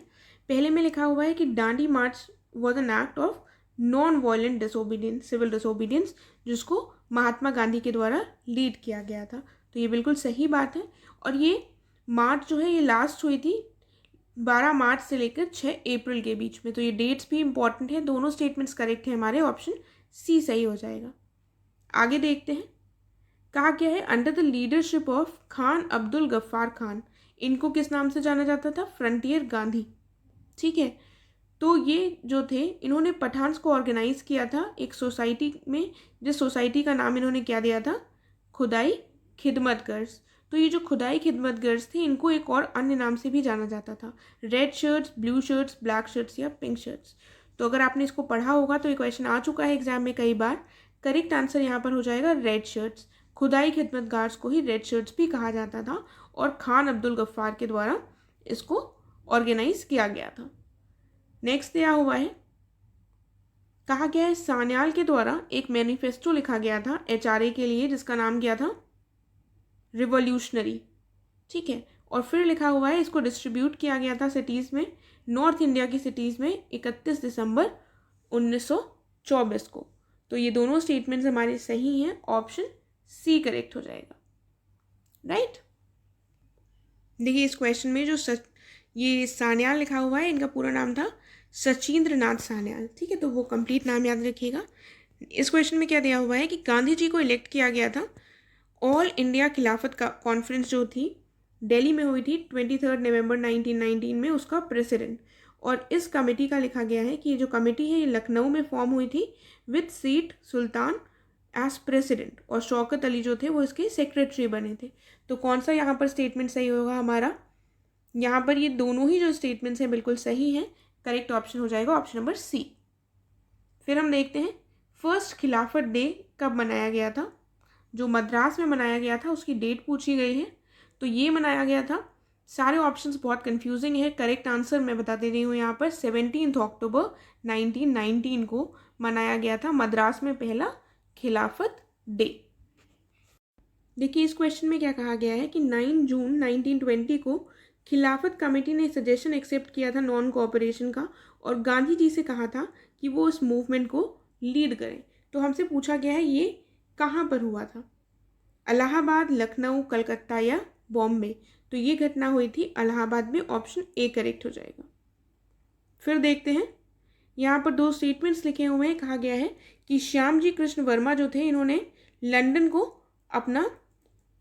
पहले में लिखा हुआ है कि Dandi March was an act of non violent disobedience, civil disobedience, जिसको महात्मा गांधी के द्वारा लीड किया गया था। तो ये बिल्कुल सही बात है। और ये मार्च जो है ये लास्ट हुई थी 12 मार्च से लेकर 6 अप्रैल के बीच में। तो ये डेट्स भी इंपॉर्टेंट है, दोनों स्टेटमेंट्स करेक्ट है हमारे, ऑप्शन सी सही हो जाएगा। आगे देखते हैं, कहा क्या है, under the leadership of Khan Abdul Ghaffar Khan, इनको किस नाम से जाना जाता था, फ्रंटियर गांधी। ठीक है, तो ये जो थे इन्होंने पठान्स को ऑर्गेनाइज किया था एक सोसाइटी में, जिस सोसाइटी का नाम इन्होंने क्या दिया था, खुदाई खिदमत गर्ल्स। तो ये जो खुदाई खिदमत गर्ल्स थे इनको एक और अन्य नाम से भी जाना जाता था, red shirts, blue shirts, black shirts या पिंक शर्ट्स। तो अगर आपने इसको पढ़ा होगा तो ये क्वेश्चन आ चुका है एग्जाम में कई बार। करेक्ट आंसर यहाँ पर हो जाएगा रेड शर्ट्स। खुदाई खिदमत गार्ड्स को ही रेड शर्ट्स भी कहा जाता था और खान अब्दुल गफ्फार के द्वारा इसको ऑर्गेनाइज किया गया था। नेक्स्ट दिया हुआ है, कहा गया है सान्याल के द्वारा एक मैनिफेस्टो लिखा गया था एचआरए के लिए जिसका नाम क्या था, रिवॉल्यूशनरी। ठीक है, और फिर लिखा हुआ है इसको डिस्ट्रीब्यूट किया गया था सिटीज़ में, नॉर्थ इंडिया की सिटीज़ में 31 दिसंबर 1924 को। तो ये दोनों स्टेटमेंट्स हमारे सही हैं, ऑप्शन सी करेक्ट हो जाएगा। राइट, देखिए इस क्वेश्चन में जो ये सान्याल लिखा हुआ है इनका पूरा नाम था सचिंद्र नाथ सान्याल। ठीक है, तो वो कंप्लीट नाम याद रखिएगा। इस क्वेश्चन में क्या दिया हुआ है कि गांधी जी को इलेक्ट किया गया था ऑल इंडिया खिलाफत का कॉन्फ्रेंस जो थी दिल्ली में हुई थी 23 नवंबर 1919 में, उसका प्रेसिडेंट। और इस कमेटी का लिखा गया है कि ये जो कमेटी है ये लखनऊ में फॉर्म हुई थी विद सीट सुल्तान एज प्रेसिडेंट, और शौकत अली जो थे वो इसके सेक्रेटरी बने थे। तो कौन सा यहाँ पर स्टेटमेंट सही होगा हमारा, यहाँ पर ये दोनों ही जो स्टेटमेंट्स हैं बिल्कुल सही हैं, करेक्ट ऑप्शन हो जाएगा ऑप्शन नंबर सी। फिर हम देखते हैं फर्स्ट खिलाफत डे कब मनाया गया था, जो मद्रास में मनाया गया था उसकी डेट पूछी गई है। तो ये मनाया गया था, सारे ऑप्शंस बहुत कंफ्यूजिंग है, करेक्ट आंसर मैं बता दे रही हूँ यहाँ पर 17 अक्टूबर 1919 को मनाया गया था मद्रास में पहला खिलाफत डे। देखिए इस क्वेश्चन में क्या कहा गया है कि 9 जून 1920 को खिलाफत कमेटी ने सजेशन एक्सेप्ट किया था नॉन कोऑपरेशन का, और गांधी जी से कहा था कि वो इस मूवमेंट को लीड करें। तो हमसे पूछा गया है ये कहाँ पर हुआ था, इलाहाबाद, लखनऊ, कलकत्ता या बॉम्बे। तो ये घटना हुई थी इलाहाबाद में, ऑप्शन ए करेक्ट हो जाएगा। फिर देखते हैं, यहाँ पर दो स्टेटमेंट्स लिखे हुए हैं, कहा गया है कि श्यामजी कृष्ण वर्मा जो थे इन्होंने लंदन को अपना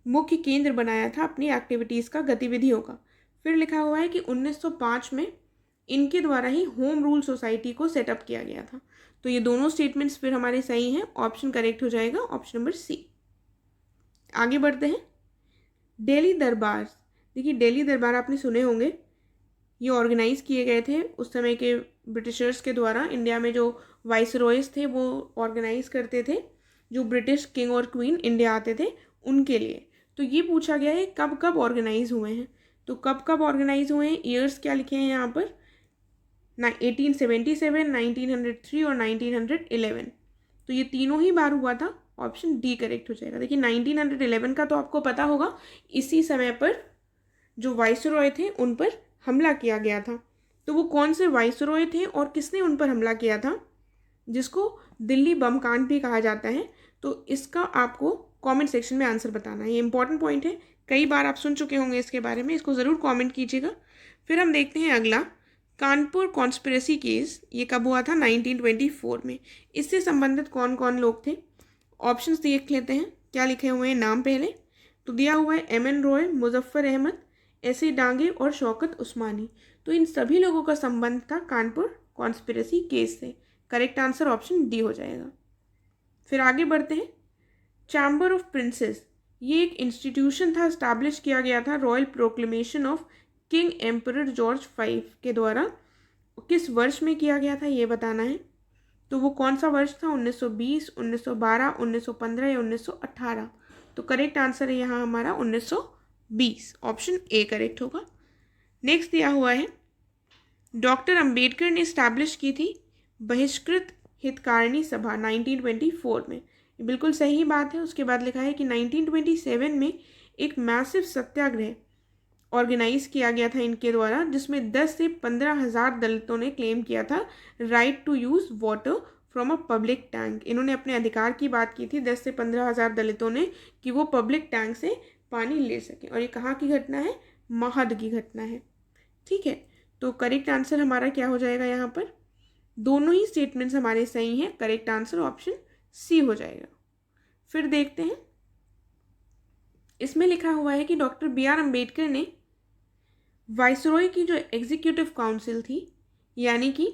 मुख्य केंद्र बनाया था अपनी एक्टिविटीज़ का, गतिविधियों का। फिर लिखा हुआ है कि 1905 में इनके द्वारा ही होम रूल सोसाइटी को सेटअप किया गया था। तो ये दोनों स्टेटमेंट्स फिर हमारे सही हैं, ऑप्शन करेक्ट हो जाएगा ऑप्शन नंबर सी। आगे बढ़ते हैं, दिल्ली दरबार। देखिए दिल्ली दरबार आपने सुने होंगे, ये ऑर्गेनाइज किए गए थे उस समय के ब्रिटिशर्स के द्वारा। इंडिया में जो वाइसरॉयज थे वो ऑर्गेनाइज करते थे, जो ब्रिटिश किंग और क्वीन इंडिया आते थे उनके लिए। तो ये पूछा गया है कब कब ऑर्गेनाइज हुए हैं, तो कब कब ऑर्गेनाइज हुए हैं, ईयर्स क्या लिखे हैं यहाँ पर, 1877, 1903 और 1911। तो ये तीनों ही बार हुआ था, ऑप्शन डी करेक्ट हो जाएगा। देखिए 1911 का तो आपको पता होगा, इसी समय पर जो वाइसरॉय थे उन पर हमला किया गया था। तो वो कौन से वाइसरॉय थे और किसने उन पर हमला किया था, जिसको दिल्ली बम कांड भी कहा जाता है। तो इसका आपको कमेंट सेक्शन में आंसर बताना है, ये इंपॉर्टेंट पॉइंट है, कई बार आप सुन चुके होंगे इसके बारे में, इसको ज़रूर कमेंट कीजिएगा। फिर हम देखते हैं अगला, कानपुर कॉन्स्पिरेसी केस, ये कब हुआ था, 1924 में। इससे संबंधित कौन कौन लोग थे, ऑप्शंस देख लेते हैं, क्या लिखे हुए हैं नाम पहले। तो दिया हुआ है एम.एन. रॉय, मुजफ्फर अहमद, एस.ए. डांगे और शौकत उस्मानी। तो इन सभी लोगों का संबंध था कानपुर कॉन्स्पिरेसी केस से, करेक्ट आंसर ऑप्शन डी हो जाएगा। फिर आगे बढ़ते हैं, चैम्बर ऑफ प्रिंसेस, ये एक इंस्टीट्यूशन था, इस्टेब्लिश किया गया था royal proclamation of king emperor George V के द्वारा। किस वर्ष में किया गया था ये बताना है। तो वो कौन सा वर्ष था, 1920, 1912, 1915 या 1918। तो करेक्ट आंसर है यहाँ हमारा 1920, ऑप्शन ए करेक्ट होगा। नेक्स्ट दिया हुआ है, डॉक्टर अंबेडकर ने इस्टेब्लिश की थी बहिष्कृत हितकारिणी सभा 1924 में, ये बिल्कुल सही बात है। उसके बाद लिखा है कि 1927 में एक मैसिव सत्याग्रह ऑर्गेनाइज किया गया था इनके द्वारा, जिसमें 10 से 15 हज़ार दलितों ने क्लेम किया था right to use water from a public tank. इन्होंने अपने अधिकार की बात की थी 10 से 15 हज़ार दलितों ने कि वो पब्लिक टैंक से पानी ले सकें, और ये कहाँ की घटना है, महद की घटना है। ठीक है, तो करेक्ट आंसर हमारा क्या हो जाएगा यहाँ पर, दोनों ही स्टेटमेंट्स हमारे सही हैं, करेक्ट आंसर ऑप्शन सी हो जाएगा। फिर देखते हैं, इसमें लिखा हुआ है कि डॉक्टर बी आर अम्बेडकर ने वाइसरॉय की जो एग्जीक्यूटिव काउंसिल थी, यानी कि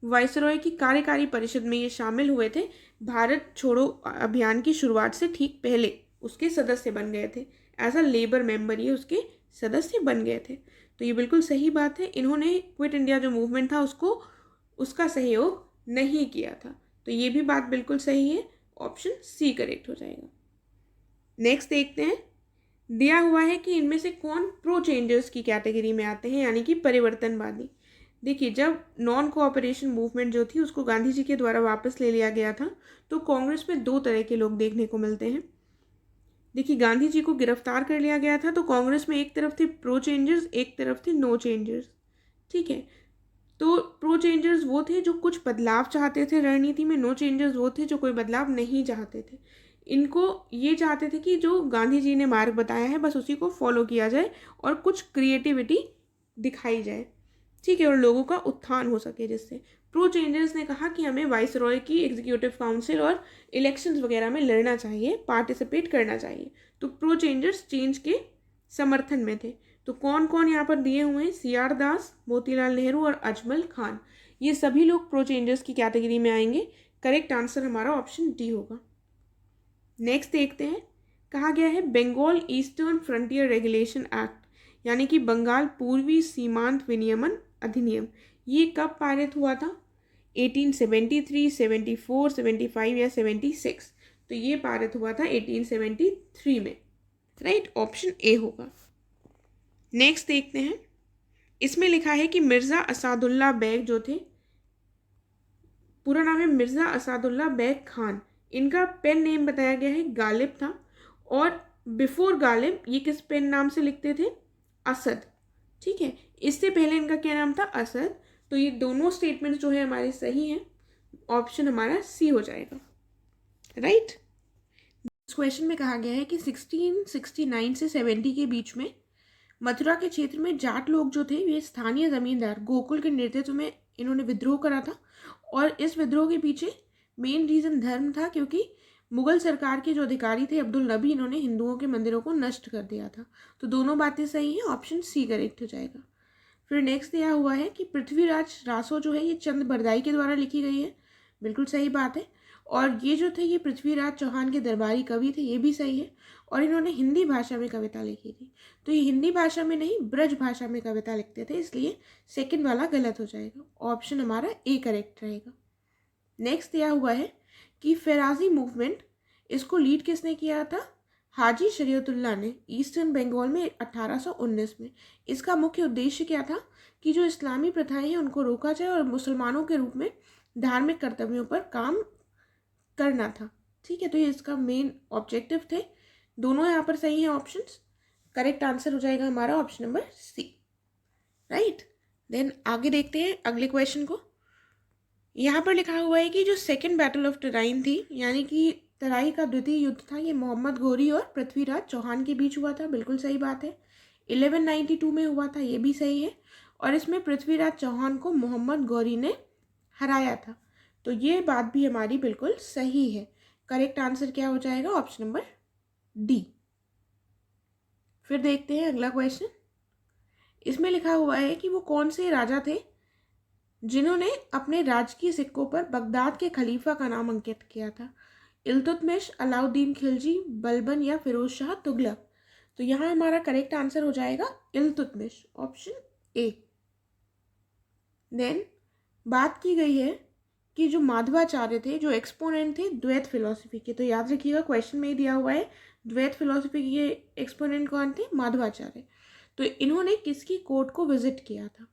वाइसरॉय की कार्यकारी परिषद में ये शामिल हुए थे, भारत छोड़ो अभियान की शुरुआत से ठीक पहले उसके सदस्य बन गए थे। एज अ लेबर मेंबर ये उसके सदस्य बन गए थे। तो ये बिल्कुल सही बात है, इन्होंने क्विट इंडिया जो मूवमेंट था उसका सहयोग नहीं किया था। तो ये भी बात बिल्कुल सही है, ऑप्शन सी करेक्ट हो जाएगा। नेक्स्ट देखते हैं, दिया हुआ है कि इनमें से कौन प्रो चेंजर्स की कैटेगरी में आते हैं, यानी कि परिवर्तनवादी। देखिए, जब नॉन कोऑपरेशन मूवमेंट जो थी उसको गांधी जी के द्वारा वापस ले लिया गया था, तो कांग्रेस में दो तरह के लोग देखने को मिलते हैं। देखिए, गांधी जी को गिरफ्तार कर लिया गया था, तो कांग्रेस में एक तरफ थे प्रो चेंजर्स, एक तरफ थे नो चेंजर्स। ठीक है, तो प्रो चेंजर्स वो थे जो कुछ बदलाव चाहते थे रणनीति में, नो चेंजर्स वो थे जो कोई बदलाव नहीं चाहते थे। इनको ये चाहते थे कि जो गांधी जी ने मार्ग बताया है बस उसी को फॉलो किया जाए और कुछ क्रिएटिविटी दिखाई जाए, ठीक है, और लोगों का उत्थान हो सके जिससे। प्रो चेंजर्स ने कहा कि हमें वाइसरॉय की एग्जीक्यूटिव काउंसिल और इलेक्शंस वगैरह में लड़ना चाहिए, पार्टिसिपेट करना चाहिए। तो प्रो चेंजर्स चेंज के समर्थन में थे। तो कौन कौन यहाँ पर दिए हुए हैं, सी आर दास, मोतीलाल नेहरू और अजमल खान, ये सभी लोग प्रो चेंजर्स की कैटेगरी में आएंगे। करेक्ट आंसर हमारा ऑप्शन डी होगा। नेक्स्ट देखते हैं, कहा गया है Bengal eastern frontier regulation act, यानी कि बंगाल पूर्वी सीमांत विनियमन अधिनियम, ये कब पारित हुआ था, 1873, 74, 75 या 76। तो ये पारित हुआ था 1873 में, राइट, ऑप्शन ए होगा। नेक्स्ट देखते हैं, इसमें लिखा है कि मिर्ज़ा असादुल्ला बेग जो थे, पूरा नाम है मिर्ज़ा असादुल्ला बेग खान, इनका पेन नेम बताया गया है गालिब था, और बिफोर गालिब ये किस पेन नाम से लिखते थे, असद। ठीक है, इससे पहले इनका क्या नाम था, असद। तो ये दोनों स्टेटमेंट्स जो है हमारे सही हैं, ऑप्शन हमारा सी हो जाएगा, राइट। इस क्वेश्चन में कहा गया है कि 1669 से 70 के बीच में मथुरा के क्षेत्र में जाट लोग जो थे, ये स्थानीय जमींदार गोकुल के नेतृत्व में इन्होंने विद्रोह करा था, और इस विद्रोह के पीछे मेन रीज़न धर्म था, क्योंकि मुगल सरकार के जो अधिकारी थे अब्दुल नबी, इन्होंने हिंदुओं के मंदिरों को नष्ट कर दिया था। तो दोनों बातें सही हैं, ऑप्शन सी करेक्ट हो जाएगा। फिर नेक्स्ट दिया हुआ है कि पृथ्वीराज रासो जो है ये चंद बरदाई के द्वारा लिखी गई है, बिल्कुल सही बात है। और ये जो थे ये पृथ्वीराज चौहान के दरबारी कवि थे, ये भी सही है, और इन्होंने हिंदी भाषा में कविता लिखी थी। तो ये हिंदी भाषा में नहीं, ब्रज भाषा में कविता लिखते थे, इसलिए सेकंड वाला गलत हो जाएगा, ऑप्शन हमारा ए करेक्ट रहेगा। नेक्स्ट दिया हुआ है कि फेराजी मूवमेंट, इसको लीड किसने किया था, हाजी शरीयतुल्लाह ने, ईस्टर्न बंगाल में 1819 में। इसका मुख्य उद्देश्य क्या था कि जो इस्लामी प्रथाएं हैं उनको रोका जाए और मुसलमानों के रूप में धार्मिक कर्तव्यों पर काम करना था। ठीक है, तो ये इसका मेन ऑब्जेक्टिव थे। दोनों यहाँ पर सही हैं ऑप्शंस, करेक्ट आंसर हो जाएगा हमारा option number C, right. Then आगे देखते हैं अगले क्वेश्चन को। यहाँ पर लिखा हुआ है कि जो सेकेंड बैटल ऑफ तराइन थी, यानी कि तराई का द्वितीय युद्ध था, ये मोहम्मद घोरी और पृथ्वीराज चौहान के बीच हुआ था, बिल्कुल सही बात है। 1192 में हुआ था, ये भी सही है, और इसमें पृथ्वीराज चौहान को मोहम्मद घोरी ने हराया था। तो ये बात भी हमारी बिल्कुल सही है। करेक्ट आंसर क्या हो जाएगा, ऑप्शन नंबर डी। फिर देखते हैं अगला क्वेश्चन। इसमें लिखा हुआ है कि वो कौन से राजा थे जिन्होंने अपने राजकीय सिक्कों पर बगदाद के खलीफा का नाम अंकित किया था, इल्तुतमिश, अलाउद्दीन खिलजी, बलबन या फिरोज शाह तुगलक। तो यहाँ हमारा करेक्ट आंसर हो जाएगा इल्तुतमिश, ऑप्शन ए। देन बात की गई है कि जो माधवाचार्य थे, जो एक्सपोनेंट थे द्वैत फिलॉसफी के, तो याद रखिएगा क्वेश्चन में ही दिया हुआ है द्वैत फिलॉसफी के एक्सपोनेंट कौन थे, माधवाचार्य। तो इन्होंने किसकी कोर्ट को विजिट किया था,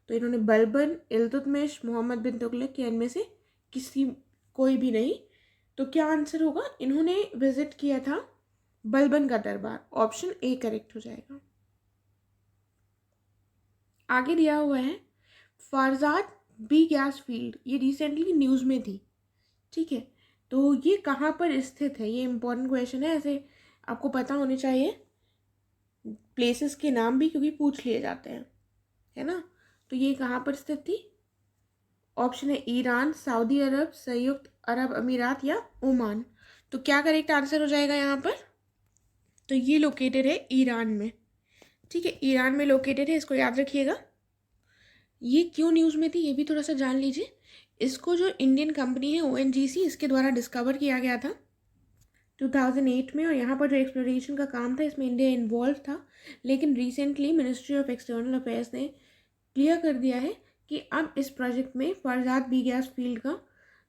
तो इन्होंने बलबन, इल्तुतमिश, मोहम्मद बिन तुगलक के इनमें से किसी कोई भी नहीं। तो क्या आंसर होगा, इन्होंने विजिट किया था बलबन का दरबार, ऑप्शन ए करेक्ट हो जाएगा। आगे दिया हुआ है फारजाद बी गैस फील्ड, ये रिसेंटली न्यूज़ में थी। ठीक है, तो ये कहाँ पर स्थित है, ये इंपॉर्टेंट क्वेश्चन है, ऐसे आपको पता होने चाहिए प्लेसेस के नाम भी, क्योंकि पूछ लिए जाते हैं, है ना। तो ये कहाँ पर स्थित थी? ऑप्शन है ईरान, सऊदी अरब, संयुक्त अरब अमीरात या ओमान। तो क्या करेक्ट आंसर हो जाएगा यहाँ पर? तो ये लोकेटेड है ईरान में। ठीक है, ईरान में लोकेटेड है, इसको याद रखिएगा। ये क्यों न्यूज़ में थी ये भी थोड़ा सा जान लीजिए। इसको जो इंडियन कंपनी है ONGC, इसके द्वारा डिस्कवर किया गया था 2008 में, और यहाँ पर जो एक्सप्लोरेशन का काम था इसमें इंडिया इन्वॉल्व था। लेकिन recently ministry of external affairs ने क्लियर कर दिया है कि अब इस प्रोजेक्ट में फरजाद बी गैस फील्ड का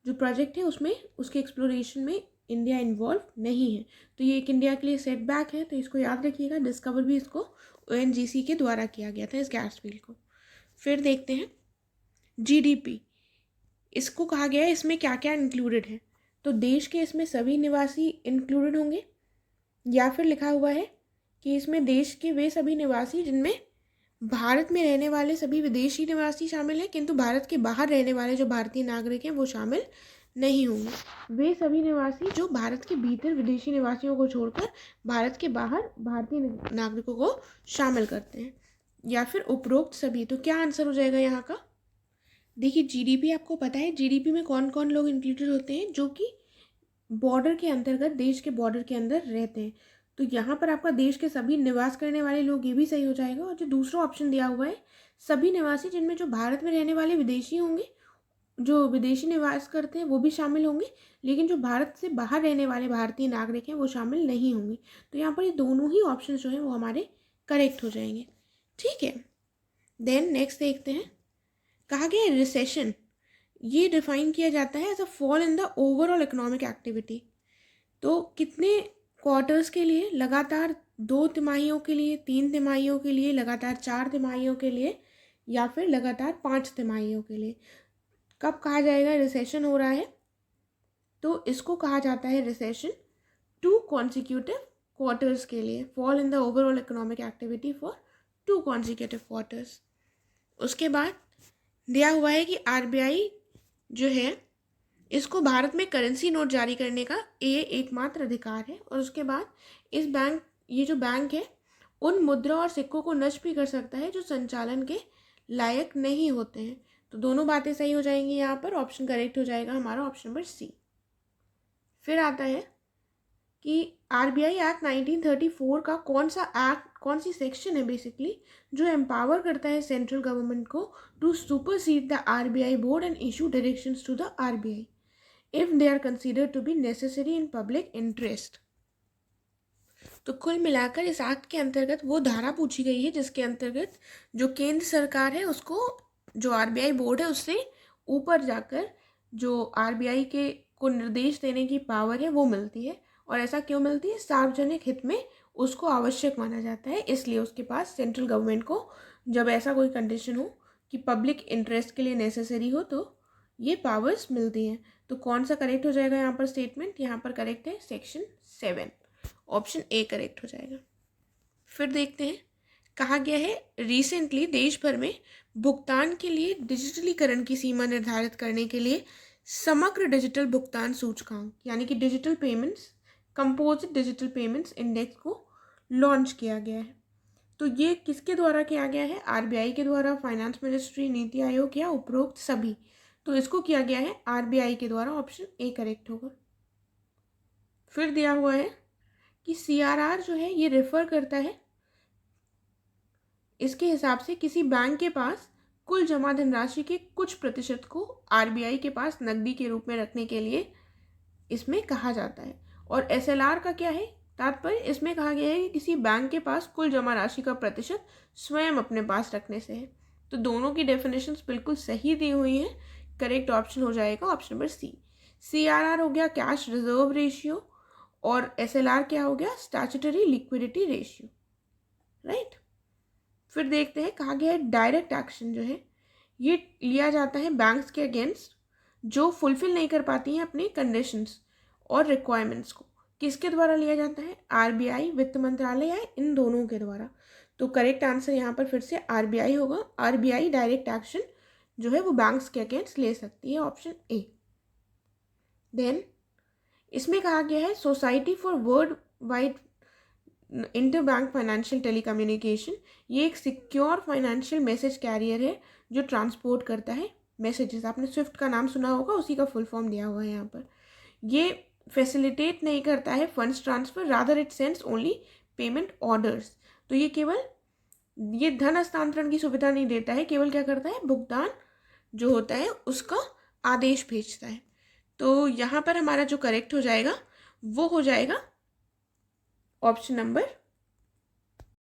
जो प्रोजेक्ट है उसमें उसके एक्सप्लोरेशन में इंडिया इन्वॉल्व नहीं है। तो ये एक इंडिया के लिए सेटबैक है, तो इसको याद रखिएगा। डिस्कवर भी इसको ONGC के द्वारा किया गया था, इस गैस फील्ड को। फिर देखते हैं GDP, इसको कहा गया है इसमें क्या क्या इंक्लूडेड है। तो देश के इसमें सभी निवासी इंक्लूडेड होंगे, या फिर लिखा हुआ है कि इसमें देश के वे सभी निवासी जिनमें भारत में रहने वाले सभी विदेशी निवासी शामिल हैं, किंतु भारत के बाहर रहने वाले जो भारतीय नागरिक हैं वो शामिल नहीं होंगे। वे सभी निवासी जो भारत के भीतर विदेशी निवासियों को छोड़कर भारत के बाहर भारतीय नागरिकों को शामिल करते हैं, या फिर उपरोक्त सभी। तो क्या आंसर हो जाएगा यहाँ का? देखिए, GDP आपको पता है GDP में कौन कौन लोग इंक्लूडेड होते हैं? जो कि बॉर्डर के अंतर्गत, देश के बॉर्डर के अंदर रहते हैं। तो यहाँ पर आपका देश के सभी निवास करने वाले लोग, ये भी सही हो जाएगा। और जो दूसरा ऑप्शन दिया हुआ है सभी निवासी जिनमें जो भारत में रहने वाले विदेशी होंगे, जो विदेशी निवास करते हैं वो भी शामिल होंगे, लेकिन जो भारत से बाहर रहने वाले भारतीय नागरिक हैं वो शामिल नहीं होंगे। तो यहाँ पर ये दोनों ही ऑप्शन जो हैं वो हमारे करेक्ट हो जाएंगे। ठीक है, देन नेक्स्ट देखते हैं। कहा गया है रिसेशन, ये डिफाइन किया जाता है as a fall in the overall economic activity. तो कितने क्वार्टर्स के लिए? लगातार 2 तिमाहियों के लिए, 3 तिमाहियों के लिए, लगातार 4 तिमाहियों के लिए, या फिर लगातार 5 तिमाहियों के लिए। कब कहा जाएगा रिसेशन हो रहा है? तो इसको कहा जाता है रिसेशन 2 कॉन्सिक्यूटिव क्वार्टर्स के लिए, fall in the overall economic activity for 2 consecutive quarters. उसके बाद दिया हुआ है कि RBI जो है इसको भारत में करेंसी नोट जारी करने का ये एकमात्र अधिकार है। और उसके बाद ये जो बैंक है उन मुद्रा और सिक्कों को नष्ट भी कर सकता है जो संचालन के लायक नहीं होते हैं। तो दोनों बातें सही हो जाएंगी यहाँ पर। ऑप्शन करेक्ट हो जाएगा हमारा ऑप्शन नंबर C। फिर आता है कि RBI एक्ट 1934 का कौन सी सेक्शन है बेसिकली जो एम्पावर करता है सेंट्रल गवर्नमेंट को to supersede the RBI board and issue directions to the RBI if they are considered to be necessary in public interest. तो कुल मिलाकर इस एक्ट के अंतर्गत वो धारा पूछी गई है जिसके अंतर्गत जो केंद्र सरकार है उसको जो RBI बोर्ड है उससे ऊपर जाकर जो RBI के को निर्देश देने की पावर है वो मिलती है। और ऐसा क्यों मिलती है? सार्वजनिक हित में उसको आवश्यक माना जाता है, इसलिए उसके पास सेंट्रल गवर्नमेंट को जब ऐसा कोई कंडीशन हो कि पब्लिक इंटरेस्ट के लिए नेसेसरी हो तो ये पावर्स मिलती हैं। तो कौन सा करेक्ट हो जाएगा यहाँ पर स्टेटमेंट? यहाँ पर करेक्ट है सेक्शन 7, ऑप्शन A करेक्ट हो जाएगा। फिर देखते हैं, कहा गया है रिसेंटली देश भर में भुगतान के लिए डिजिटलीकरण की सीमा निर्धारित करने के लिए समग्र डिजिटल भुगतान सूचकांक यानी कि digital payments composite digital payments index को लॉन्च किया गया है। तो ये किसके द्वारा किया गया है? RBI के द्वारा, फाइनेंस मिनिस्ट्री, नीति आयोग या उपरोक्त सभी। तो इसको किया गया है RBI के द्वारा, ऑप्शन A करेक्ट होगा। फिर दिया हुआ है कि CRR जो है ये रेफर करता है, इसके हिसाब से किसी बैंक के पास कुल जमा धनराशि के कुछ प्रतिशत को RBI के पास नकदी के रूप में रखने के लिए इसमें कहा जाता है। और SLR का क्या है तात्पर्य? इसमें कहा गया है कि किसी बैंक के पास कुल जमा राशि का प्रतिशत स्वयं अपने पास रखने से है। तो दोनों की डेफिनेशंस बिल्कुल सही दी हुई हैं, करेक्ट ऑप्शन हो जाएगा ऑप्शन नंबर C। CRR हो गया कैश रिजर्व रेशियो और SLR क्या हो गया? Statutory liquidity ratio, right. फिर देखते हैं, कहा गया है डायरेक्ट एक्शन जो है ये लिया जाता है बैंक्स के अगेंस्ट जो फुलफिल नहीं कर पाती हैं अपने कंडीशंस और रिक्वायरमेंट्स को। किसके द्वारा लिया जाता है? RBI, वित्त मंत्रालय या इन दोनों के द्वारा। तो करेक्ट आंसर यहाँ पर फिर से RBI होगा। RBI डायरेक्ट एक्शन जो है वो बैंक्स के अगेंस्ट ले सकती है, ऑप्शन A। देन इसमें कहा गया है society for world wide inter bank financial telecommunication, ये एक सिक्योर फाइनेंशियल मैसेज कैरियर है जो ट्रांसपोर्ट करता है मैसेजेस। आपने स्विफ्ट का नाम सुना होगा, उसी का फुल फॉर्म दिया हुआ है यहाँ पर। ये फैसिलिटेट नहीं करता है funds transfer, rather it sends only payment orders. तो ये केवल ये धन हस्तांतरण की सुविधा नहीं देता है, केवल क्या करता है, भुगतान जो होता है उसका आदेश भेजता है। तो यहाँ पर हमारा जो करेक्ट हो जाएगा वो हो जाएगा ऑप्शन नंबर,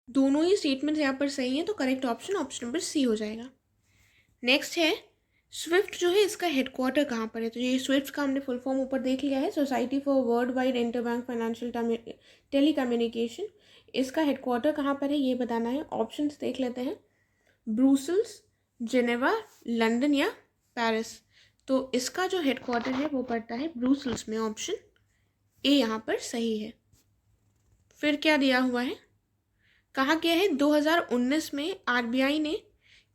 दोनों ही स्टेटमेंट्स यहाँ पर सही हैं, तो करेक्ट ऑप्शन नंबर सी हो जाएगा। नेक्स्ट है स्विफ्ट जो है, इसका हेडक्वार्टर कहाँ पर है? तो ये स्विफ्ट का हमने फुल फॉर्म ऊपर देख लिया है, society for world wide inter bank financial telecommunication. इसका हेडक्वार्टर कहाँ पर है ये बताना है। ऑप्शंस देख लेते हैं, ब्रुसेल्स, जेनेवा, लंदन या पेरिस। तो इसका जो हेडक्वार्टर है वो पड़ता है ब्रुसेल्स में, ऑप्शन ए यहाँ पर सही है। फिर क्या दिया हुआ है, कहा गया है 2019 में आरबीआई ने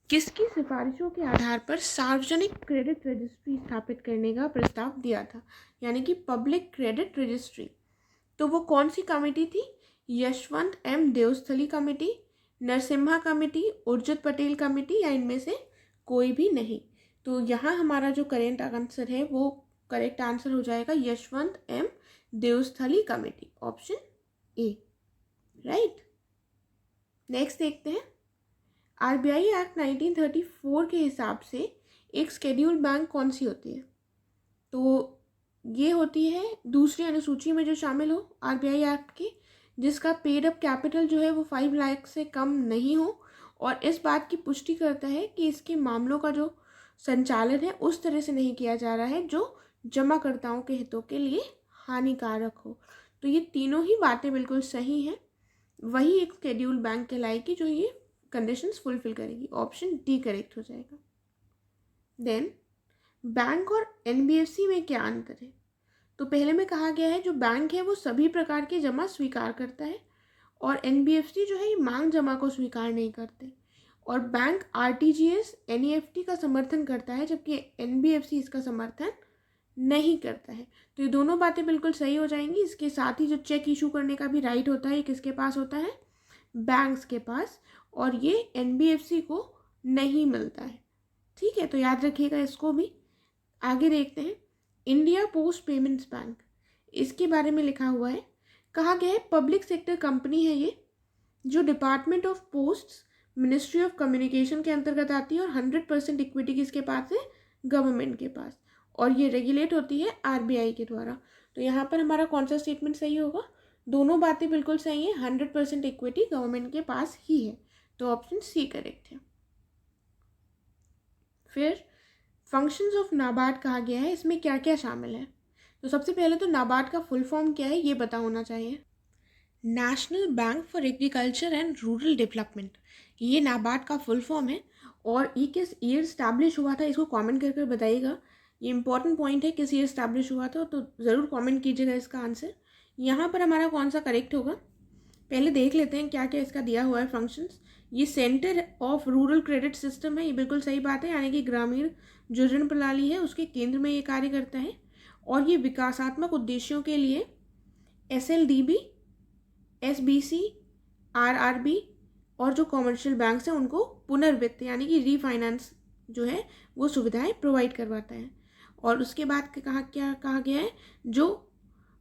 किसकी सिफारिशों के आधार पर सार्वजनिक क्रेडिट रजिस्ट्री स्थापित करने का प्रस्ताव दिया था, यानी कि पब्लिक क्रेडिट रजिस्ट्री। तो वो कौन सी कमेटी थी? Yashwant M Deosthalee committee, Narasimha committee, Urjit Patel committee या इनमें से कोई भी नहीं। तो यहाँ हमारा जो करेक्ट आंसर है वो करेक्ट आंसर हो जाएगा Yashwant M Deosthalee committee, option A, right. Next देखते हैं, आरबीआई एक्ट 1934 के हिसाब से एक शेड्यूल्ड बैंक कौन सी होती है? तो ये होती है दूसरी अनुसूची में जो शामिल हो आरबीआई एक्ट के, जिसका पेड अप कैपिटल जो है वो 5 लाख से कम नहीं हो, और इस बात की पुष्टि करता है कि इसके मामलों का जो संचालन है उस तरह से नहीं किया जा रहा है जो जमाकर्ताओं के हितों के लिए हानिकारक हो। तो ये तीनों ही बातें बिल्कुल सही हैं, वही एक शेड्यूल्ड बैंक कहलाएगी जो ये कंडीशंस फुलफिल करेगी, ऑप्शन डी करेक्ट हो जाएगा। देन बैंक और एनबीएफसी में क्या अंतर है? तो पहले में कहा गया है जो बैंक है वो सभी प्रकार के जमा स्वीकार करता है, और एनबीएफसी जो है ये मांग जमा को स्वीकार नहीं करते। और बैंक आरटीजीएस एनईएफटी का समर्थन करता है, जबकि एनबीएफसी इसका समर्थन नहीं करता है। तो ये दोनों बातें बिल्कुल सही हो जाएंगी। इसके साथ ही जो चेक इशू करने का भी राइट होता है, किसके पास होता है? बैंक्स के पास, और ये एनबीएफसी को नहीं मिलता है। ठीक है, तो याद रखिएगा इसको भी। आगे देखते हैं, इंडिया पोस्ट पेमेंट्स बैंक, इसके बारे में लिखा हुआ है, कहा गया है पब्लिक सेक्टर कंपनी है ये, जो department of post ministry of communication के अंतर्गत आती है, और 100% इक्विटी किसके पास है? गवर्नमेंट के पास, और ये रेगुलेट होती है आरबीआई के द्वारा। तो यहाँ पर हमारा कौन सा स्टेटमेंट सही होगा? दोनों बातें बिल्कुल सही है, 100% इक्विटी गवर्नमेंट के पास ही है, तो ऑप्शन सी करेक्ट है। फिर फंक्शंस ऑफ नाबार्ड कहा गया है, इसमें क्या क्या शामिल है? तो सबसे पहले तो नाबार्ड का फुल फॉर्म क्या है ये पता होना चाहिए। National bank for agriculture and rural development, ये नाबार्ड का फुल फॉर्म है। और ये किस ईयर स्टैब्लिश हुआ था इसको कमेंट करके बताइएगा। ये इंपॉर्टेंट पॉइंट है, किस ईयर स्टैब्लिश हुआ था, तो ज़रूर कमेंट कीजिएगा इसका आंसर। यहाँ पर हमारा कौन सा करेक्ट होगा, पहले देख लेते हैं क्या क्या इसका दिया हुआ है फंक्शंस। ये centre of rural credit system है, ये बिल्कुल सही बात है, यानी कि ग्रामीण जो ऋण प्रणाली है उसके केंद्र में ये कार्य करता है। और ये विकासात्मक उद्देश्यों के लिए एसएलडीबी, एसबीसी, आरआरबी और जो कॉमर्शियल बैंक्स हैं उनको पुनर्वित्त यानी कि रीफाइनेंस जो है वो सुविधाएं प्रोवाइड करवाता है। और उसके बाद क्या कहा गया है, जो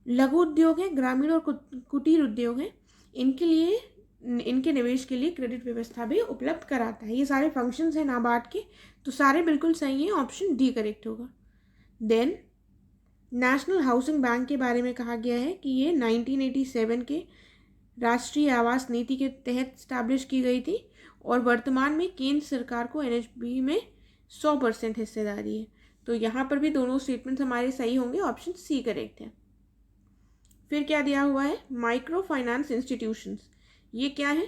लघु उद्योग है, ग्रामीण और कुटीर उद्योग है, इनके लिए, इनके निवेश के लिए क्रेडिट व्यवस्था भी उपलब्ध कराता है। ये सारे फंक्शंस हैं नाबार्ड के, तो सारे बिल्कुल सही हैं, ऑप्शन डी करेक्ट होगा। देन नेशनल हाउसिंग बैंक के बारे में कहा गया है कि ये 1987 के राष्ट्रीय आवास नीति के तहत स्टैब्लिश की गई थी, और वर्तमान में केंद्र सरकार को एनएचबी में 100% हिस्सेदारी है। तो यहाँ पर भी दोनों स्टेटमेंट्स हमारे सही होंगे, ऑप्शन सी करेक्ट है। फिर क्या दिया हुआ है, माइक्रो फाइनेंस इंस्टीट्यूशंस, ये क्या है?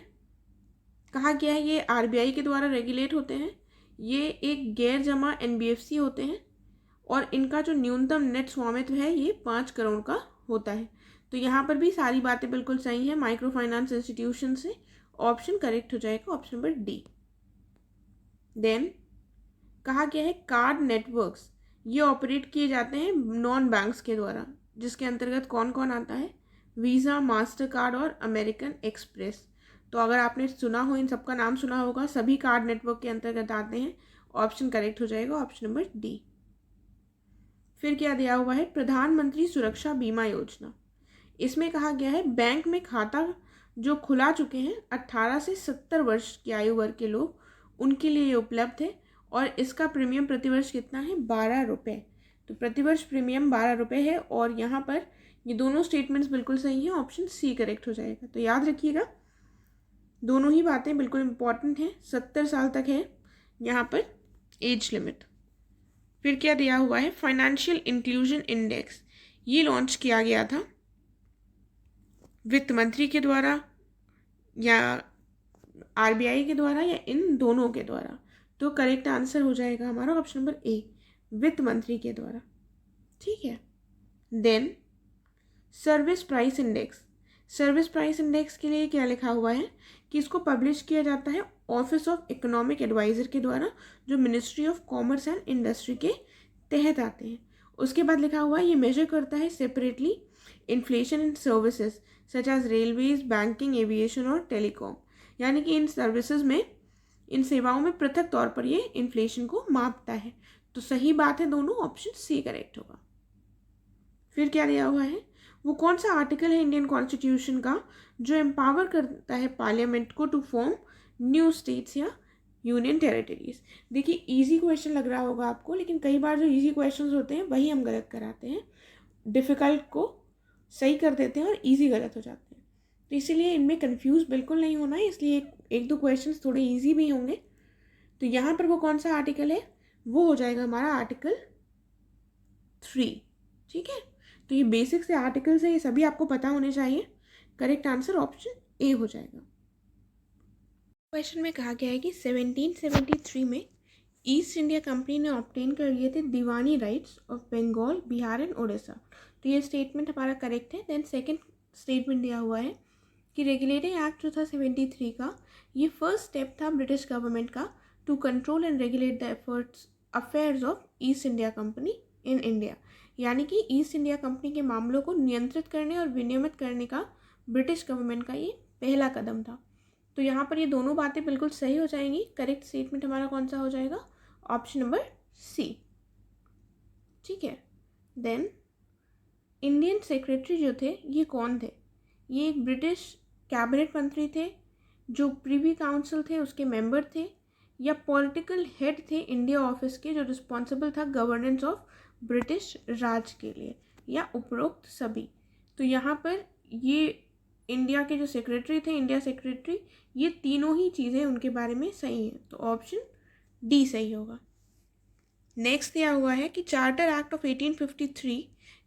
कहा गया है ये आरबीआई के द्वारा रेगुलेट होते हैं, ये एक गैर जमा एनबीएफसी होते हैं, और इनका जो न्यूनतम नेट स्वामित्व है ये 5 करोड़ का होता है। तो यहाँ पर भी सारी बातें बिल्कुल सही है माइक्रो फाइनेंस इंस्टीट्यूशन से, ऑप्शन करेक्ट हो जाएगा, ऑप्शन नंबर डी। देन कहा गया है कार्ड नेटवर्क्स ये ऑपरेट किए जाते हैं नॉन बैंक्स के द्वारा, जिसके अंतर्गत कौन कौन आता है? वीज़ा, मास्टर कार्ड और अमेरिकन एक्सप्रेस। तो अगर आपने सुना हो, इन सबका नाम सुना होगा, सभी कार्ड नेटवर्क के अंतर्गत आते हैं। ऑप्शन करेक्ट हो जाएगा ऑप्शन नंबर डी। फिर क्या दिया हुआ है, प्रधानमंत्री सुरक्षा बीमा योजना। इसमें कहा गया है बैंक में खाता जो खुला चुके हैं 18 से 70 वर्ष की आयु वर्ग के लोग, उनके लिए ये उपलब्ध है। और इसका प्रीमियम प्रतिवर्ष कितना है, 12 रुपये। तो प्रतिवर्ष प्रीमियम 12 रुपये है। और यहाँ पर ये दोनों स्टेटमेंट्स बिल्कुल सही हैं, ऑप्शन सी करेक्ट हो जाएगा। तो याद रखिएगा, दोनों ही बातें बिल्कुल इम्पॉर्टेंट हैं। 70 साल तक है यहाँ पर एज लिमिट। फिर क्या दिया हुआ है, फाइनेंशियल इंक्लूजन इंडेक्स। ये लॉन्च किया गया था वित्त मंत्री के द्वारा या आरबीआई के द्वारा या इन दोनों के द्वारा। तो करेक्ट आंसर हो जाएगा हमारा ऑप्शन नंबर ए, वित्त मंत्री के द्वारा। ठीक है। Then service price index. Service price index के लिए क्या लिखा हुआ है कि इसको पब्लिश किया जाता है ऑफिस ऑफ इकोनॉमिक एडवाइज़र के द्वारा, जो ministry of commerce and industry के तहत आते हैं। उसके बाद लिखा हुआ है ये मेजर करता है separately inflation in services such as railways, banking, aviation और टेलीकॉम। यानी कि इन सर्विसेज में, इन सेवाओं में पृथक तौर पर ये इन्फ्लेशन को मापता है। तो सही बात है दोनों, ऑप्शन सी करेक्ट होगा। फिर क्या दिया हुआ है, वो कौन सा आर्टिकल है इंडियन कॉन्स्टिट्यूशन का जो एम्पावर करता है पार्लियामेंट को टू फॉर्म न्यू स्टेट्स या यूनियन टेरिटरीज। देखिए इजी क्वेश्चन लग रहा होगा आपको, लेकिन कई बार जो इजी क्वेश्चंस होते हैं वही हम गलत कराते हैं, डिफ़िकल्ट को सही कर देते हैं और इजी गलत हो जाते हैं। तो इसीलिए इनमें कंफ्यूज बिल्कुल नहीं होना है, इसलिए एक दो क्वेश्चंस थोड़े इजी भी होंगे। तो यहाँ पर वो कौन सा आर्टिकल है, वो हो जाएगा हमारा आर्टिकल 3। ठीक है। तो ये बेसिक से आर्टिकल्स है, ये सभी आपको पता होने चाहिए। करेक्ट आंसर ऑप्शन ए हो जाएगा। क्वेश्चन में कहा गया है कि 1773 में ईस्ट इंडिया कंपनी ने ऑब्टेन कर लिए थे diwani rights of Bengal, Bihar and Orissa. तो ये स्टेटमेंट हमारा करेक्ट है। देन सेकंड स्टेटमेंट दिया हुआ है कि रेगुलेटिंग एक्ट जो था 73 का, ये फर्स्ट स्टेप था ब्रिटिश गवर्नमेंट का to control and regulate the affairs of East India company in India. यानी कि ईस्ट इंडिया कंपनी के मामलों को नियंत्रित करने और विनियमित करने का ब्रिटिश गवर्नमेंट का ये पहला कदम था। तो यहाँ पर ये दोनों बातें बिल्कुल सही हो जाएंगी। करेक्ट स्टेटमेंट हमारा कौन सा हो जाएगा, ऑप्शन नंबर सी। ठीक है। देन इंडियन सेक्रेटरी जो थे ये कौन थे, ये एक ब्रिटिश कैबिनेट मंत्री थे, जो प्रीवी काउंसिल थे उसके मेंबर थे, या पॉलिटिकल हेड थे इंडिया ऑफिस के जो रिस्पॉन्सिबल था गवर्नेंस ऑफ ब्रिटिश राज के लिए, या उपरोक्त सभी। तो यहाँ पर ये इंडिया के जो सेक्रेटरी थे, इंडिया सेक्रेटरी, ये तीनों ही चीज़ें उनके बारे में सही हैं। तो ऑप्शन डी सही होगा। नेक्स्ट दिया हुआ है कि चार्टर एक्ट ऑफ 1853,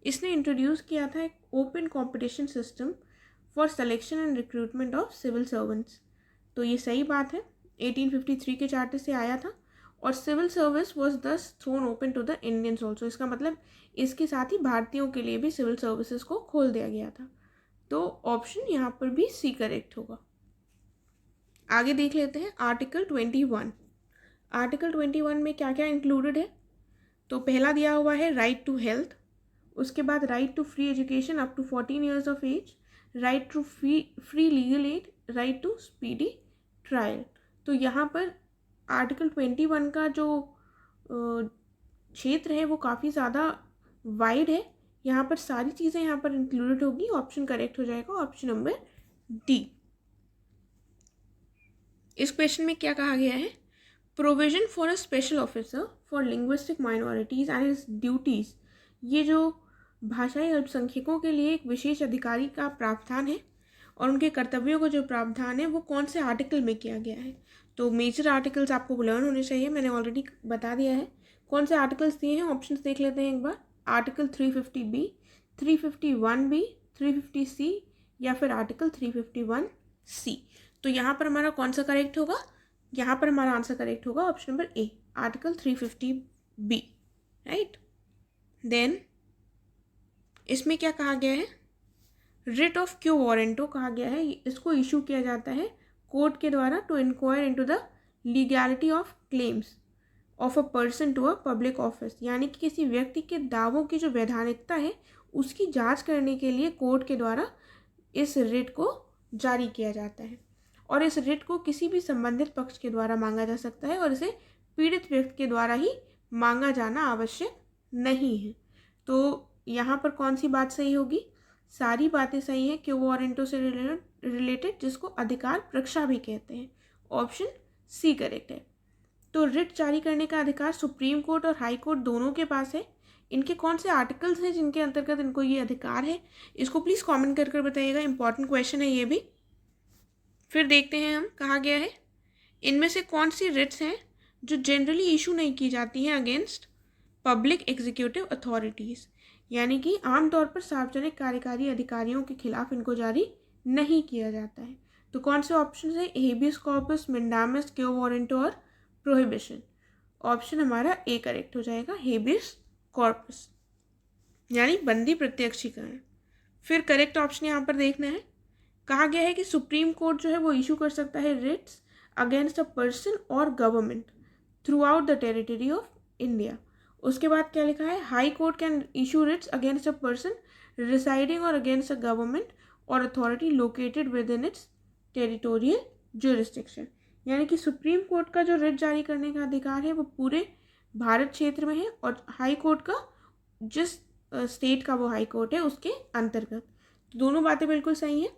इसने इंट्रोड्यूस किया था एक open competition system for selection and recruitment of civil servants. तो ये सही बात है, 1853 के चार्टर से आया था। और civil service was thus thrown open to the Indians also. इसका मतलब इसके साथ ही भारतीयों के लिए भी सिविल सर्विसेज को खोल दिया गया था। तो ऑप्शन यहाँ पर भी सी करेक्ट होगा। आगे देख लेते हैं आर्टिकल 21। आर्टिकल 21 में क्या क्या इंक्लूडेड है। तो पहला दिया हुआ है राइट टू हेल्थ, उसके बाद right to free education up to 14 years of age, right to free legal aid, right to speedy trial. तो यहाँ पर आर्टिकल 21 का जो क्षेत्र है वो काफ़ी ज़्यादा वाइड है। यहाँ पर सारी चीज़ें यहाँ पर इंक्लूडेड होगी। ऑप्शन करेक्ट हो जाएगा ऑप्शन नंबर डी। इस क्वेश्चन में क्या कहा गया है, provision for a special officer for linguistic minorities and his duties. ये जो भाषाई अल्पसंख्यकों के लिए एक विशेष अधिकारी का प्रावधान है और उनके कर्तव्यों का जो प्रावधान है वो कौन से आर्टिकल में किया गया है। तो मेजर आर्टिकल्स आपको लर्न होने चाहिए, मैंने ऑलरेडी बता दिया है कौन से आर्टिकल्स दिए हैं। ऑप्शंस देख लेते हैं एक बार। आर्टिकल 350B, 351B, 350C या फिर आर्टिकल 351C। तो यहाँ पर हमारा कौन सा करेक्ट होगा, यहाँ पर हमारा आंसर करेक्ट होगा option number A, article 350B, right. Then इसमें क्या कहा गया है, रिट ऑफ क्यू वारंटो कहा गया है। इसको इशू किया जाता है कोर्ट के द्वारा to inquire into the legality of claims of a person to a public office. यानी कि किसी व्यक्ति के दावों की जो वैधानिकता है उसकी जांच करने के लिए कोर्ट के द्वारा इस रिट को जारी किया जाता है और इस रिट को किसी भी संबंधित पक्ष के द्वारा मांगा जा सकता है और इसे पीड़ित व्यक्ति के द्वारा ही मांगा जाना आवश्यक नहीं है। तो यहाँ पर कौन सी बात सही होगी? सारी बातें सही हैं क्यो वारंटो से रिलेटेड, जिसको अधिकार प्रक्षा भी कहते हैं। ऑप्शन सी करेक्ट है। तो रिट जारी करने का अधिकार सुप्रीम कोर्ट और हाई कोर्ट दोनों के पास है। इनके कौन से आर्टिकल्स हैं जिनके अंतर्गत इनको ये अधिकार है, इसको प्लीज़ कमेंट कर बताइएगा। इंपॉर्टेंट क्वेश्चन है ये भी। फिर देखते हैं हम, कहा गया है इनमें से कौन सी रिट्स हैं जो जनरली इशू नहीं की जाती हैं अगेंस्ट पब्लिक एग्जीक्यूटिव अथॉरिटीज़, यानी कि आमतौर पर सार्वजनिक कार्यकारी अधिकारियों के खिलाफ इनको जारी नहीं किया जाता है। तो कौन से ऑप्शन है? हेबियस कॉर्पस, मिंडामस, क्यो वारंटो और प्रोहिबिशन। ऑप्शन हमारा ए करेक्ट हो जाएगा, हेबियस कॉर्पस, यानी बंदी प्रत्यक्षीकरण। फिर करेक्ट ऑप्शन यहाँ पर देखना है। कहा गया है कि सुप्रीम कोर्ट जो है वो इशू कर सकता है रिट्स अगेंस्ट अ पर्सन और government through out the territory of India. उसके बाद क्या लिखा है? High court can issue Ritz against a person residing और अगेंस्ट अ गवर्नमेंट और authority located with in its territorial jurisdiction. यानी कि सुप्रीम कोर्ट का जो रिट जारी करने का अधिकार है वो पूरे भारत क्षेत्र में है और हाई कोर्ट का जिस स्टेट का वो हाई कोर्ट है उसके अंतर्गत। तो दोनों बातें बिल्कुल सही हैं।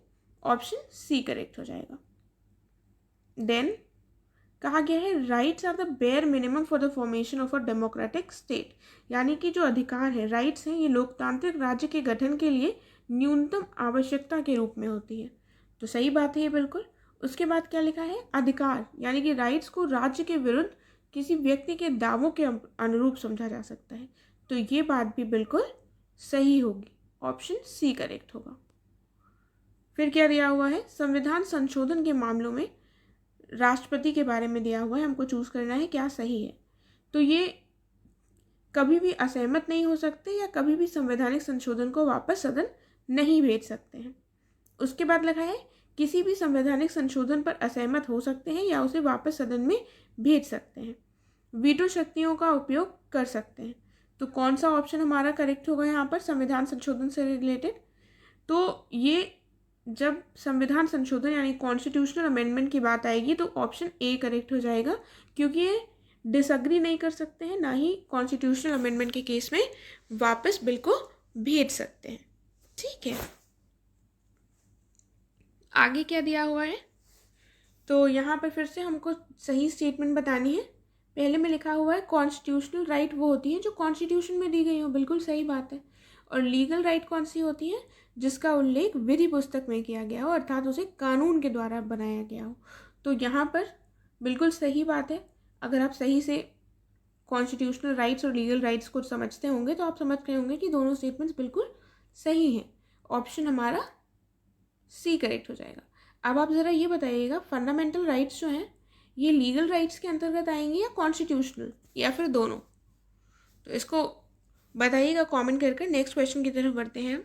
ऑप्शन सी करेक्ट हो जाएगा। देन कहा गया है rights are the bare minimum for the formation of a democratic state, यानी कि जो अधिकार है, राइट्स हैं, ये लोकतांत्रिक राज्य के गठन के लिए न्यूनतम आवश्यकता के रूप में होती है। तो सही बात है ये बिल्कुल। उसके बाद क्या लिखा है? अधिकार यानी कि राइट्स को राज्य के विरुद्ध किसी व्यक्ति के दावों के अनुरूप समझा जा सकता है। तो ये बात भी बिल्कुल सही होगी। ऑप्शन सी करेक्ट होगा। फिर क्या दिया हुआ है? संविधान संशोधन के मामलों में राष्ट्रपति के बारे में दिया हुआ है, हमको चूज करना है क्या सही है। तो ये कभी भी असहमत नहीं हो सकते या कभी भी संवैधानिक संशोधन को वापस सदन नहीं भेज सकते हैं। उसके बाद लिखा है किसी भी संवैधानिक संशोधन पर असहमत हो सकते हैं या उसे वापस सदन में भेज सकते हैं, वीटो शक्तियों का उपयोग कर सकते हैं। तो कौन सा ऑप्शन हमारा करेक्ट होगा यहाँ पर संविधान संशोधन से रिलेटेड? तो ये जब संविधान संशोधन यानी कॉन्स्टिट्यूशनल अमेंडमेंट की बात आएगी तो ऑप्शन ए करेक्ट हो जाएगा, क्योंकि ये डिसएग्री नहीं कर सकते हैं, ना ही कॉन्स्टिट्यूशनल अमेंडमेंट के केस में वापस बिल को भेज सकते हैं। ठीक है, आगे क्या दिया हुआ है? तो यहाँ पर फिर से हमको सही स्टेटमेंट बतानी है। पहले में लिखा हुआ है कॉन्स्टिट्यूशनल राइट वो होती है जो कॉन्स्टिट्यूशन में दी गई हो, बिल्कुल सही बात है। और लीगल राइट कौन सी होती है? जिसका उल्लेख विधि पुस्तक में किया गया हो, अर्थात उसे कानून के द्वारा बनाया गया हो। तो यहाँ पर बिल्कुल सही बात है। अगर आप सही से कॉन्स्टिट्यूशनल राइट्स और लीगल राइट्स को समझते होंगे तो आप समझ गए होंगे कि दोनों स्टेटमेंट्स बिल्कुल सही हैं। ऑप्शन हमारा सी करेक्ट हो जाएगा। अब आप ज़रा ये बताइएगा फंडामेंटल राइट्स जो हैं ये लीगल राइट्स के अंतर्गत आएंगे या कॉन्स्टिट्यूशनल या फिर दोनों? तो इसको बताइएगा कमेंट करके। नेक्स्ट क्वेश्चन की तरफ बढ़ते हैं।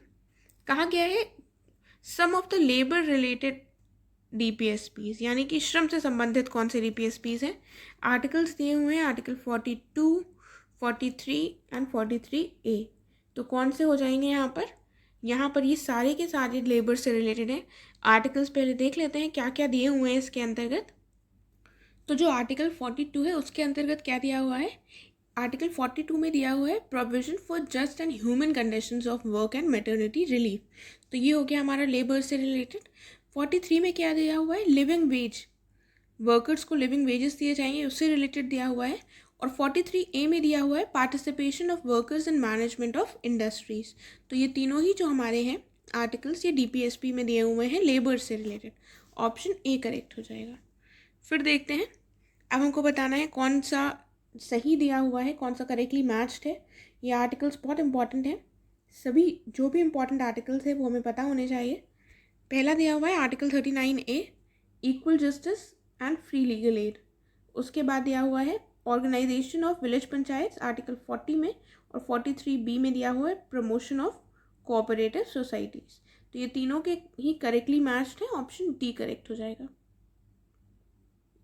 कहा गया है some of the labour related DPSPs, यानी कि श्रम से संबंधित कौन से DPSPs हैं? आर्टिकल्स दिए हुए हैं आर्टिकल 42, 43 एंड 43A। तो कौन से हो जाएंगे यहाँ पर? यहाँ पर ये सारे के सारे लेबर से रिलेटेड हैं। आर्टिकल्स पहले देख लेते हैं क्या क्या दिए हुए हैं इसके अंतर्गत। तो जो आर्टिकल 42 है उसके अंतर्गत क्या दिया हुआ है? आर्टिकल 42 में दिया हुआ है provision for just and human conditions of work and maternity relief. तो ये हो गया हमारा लेबर से रिलेटेड। 43 में क्या दिया हुआ है? लिविंग वेज, वर्कर्स को लिविंग वेजेस दिए जाएंगे, उससे रिलेटेड दिया हुआ है। और 43A में दिया हुआ है participation of workers in management of industries. तो ये तीनों ही जो हमारे हैं आर्टिकल्स ये DPSP में दिए हुए हैं लेबर से रिलेटेड। ऑप्शन ए करेक्ट हो जाएगा। फिर देखते हैं, अब हमको बताना है कौन सा सही दिया हुआ है, कौन सा करेक्टली मैच्ड है। ये आर्टिकल्स बहुत इंपॉर्टेंट है, सभी जो भी इंपॉर्टेंट आर्टिकल्स है वो हमें पता होने चाहिए। पहला दिया हुआ है article 39A equal justice and free legal aid. उसके बाद दिया हुआ है organisation of village panchayat article 40 में, और 43B में दिया हुआ है प्रमोशन ऑफ कोऑपरेटिव सोसाइटीज़। तो ये तीनों के ही करेक्टली मैच्ड है। ऑप्शन डी करेक्ट हो जाएगा।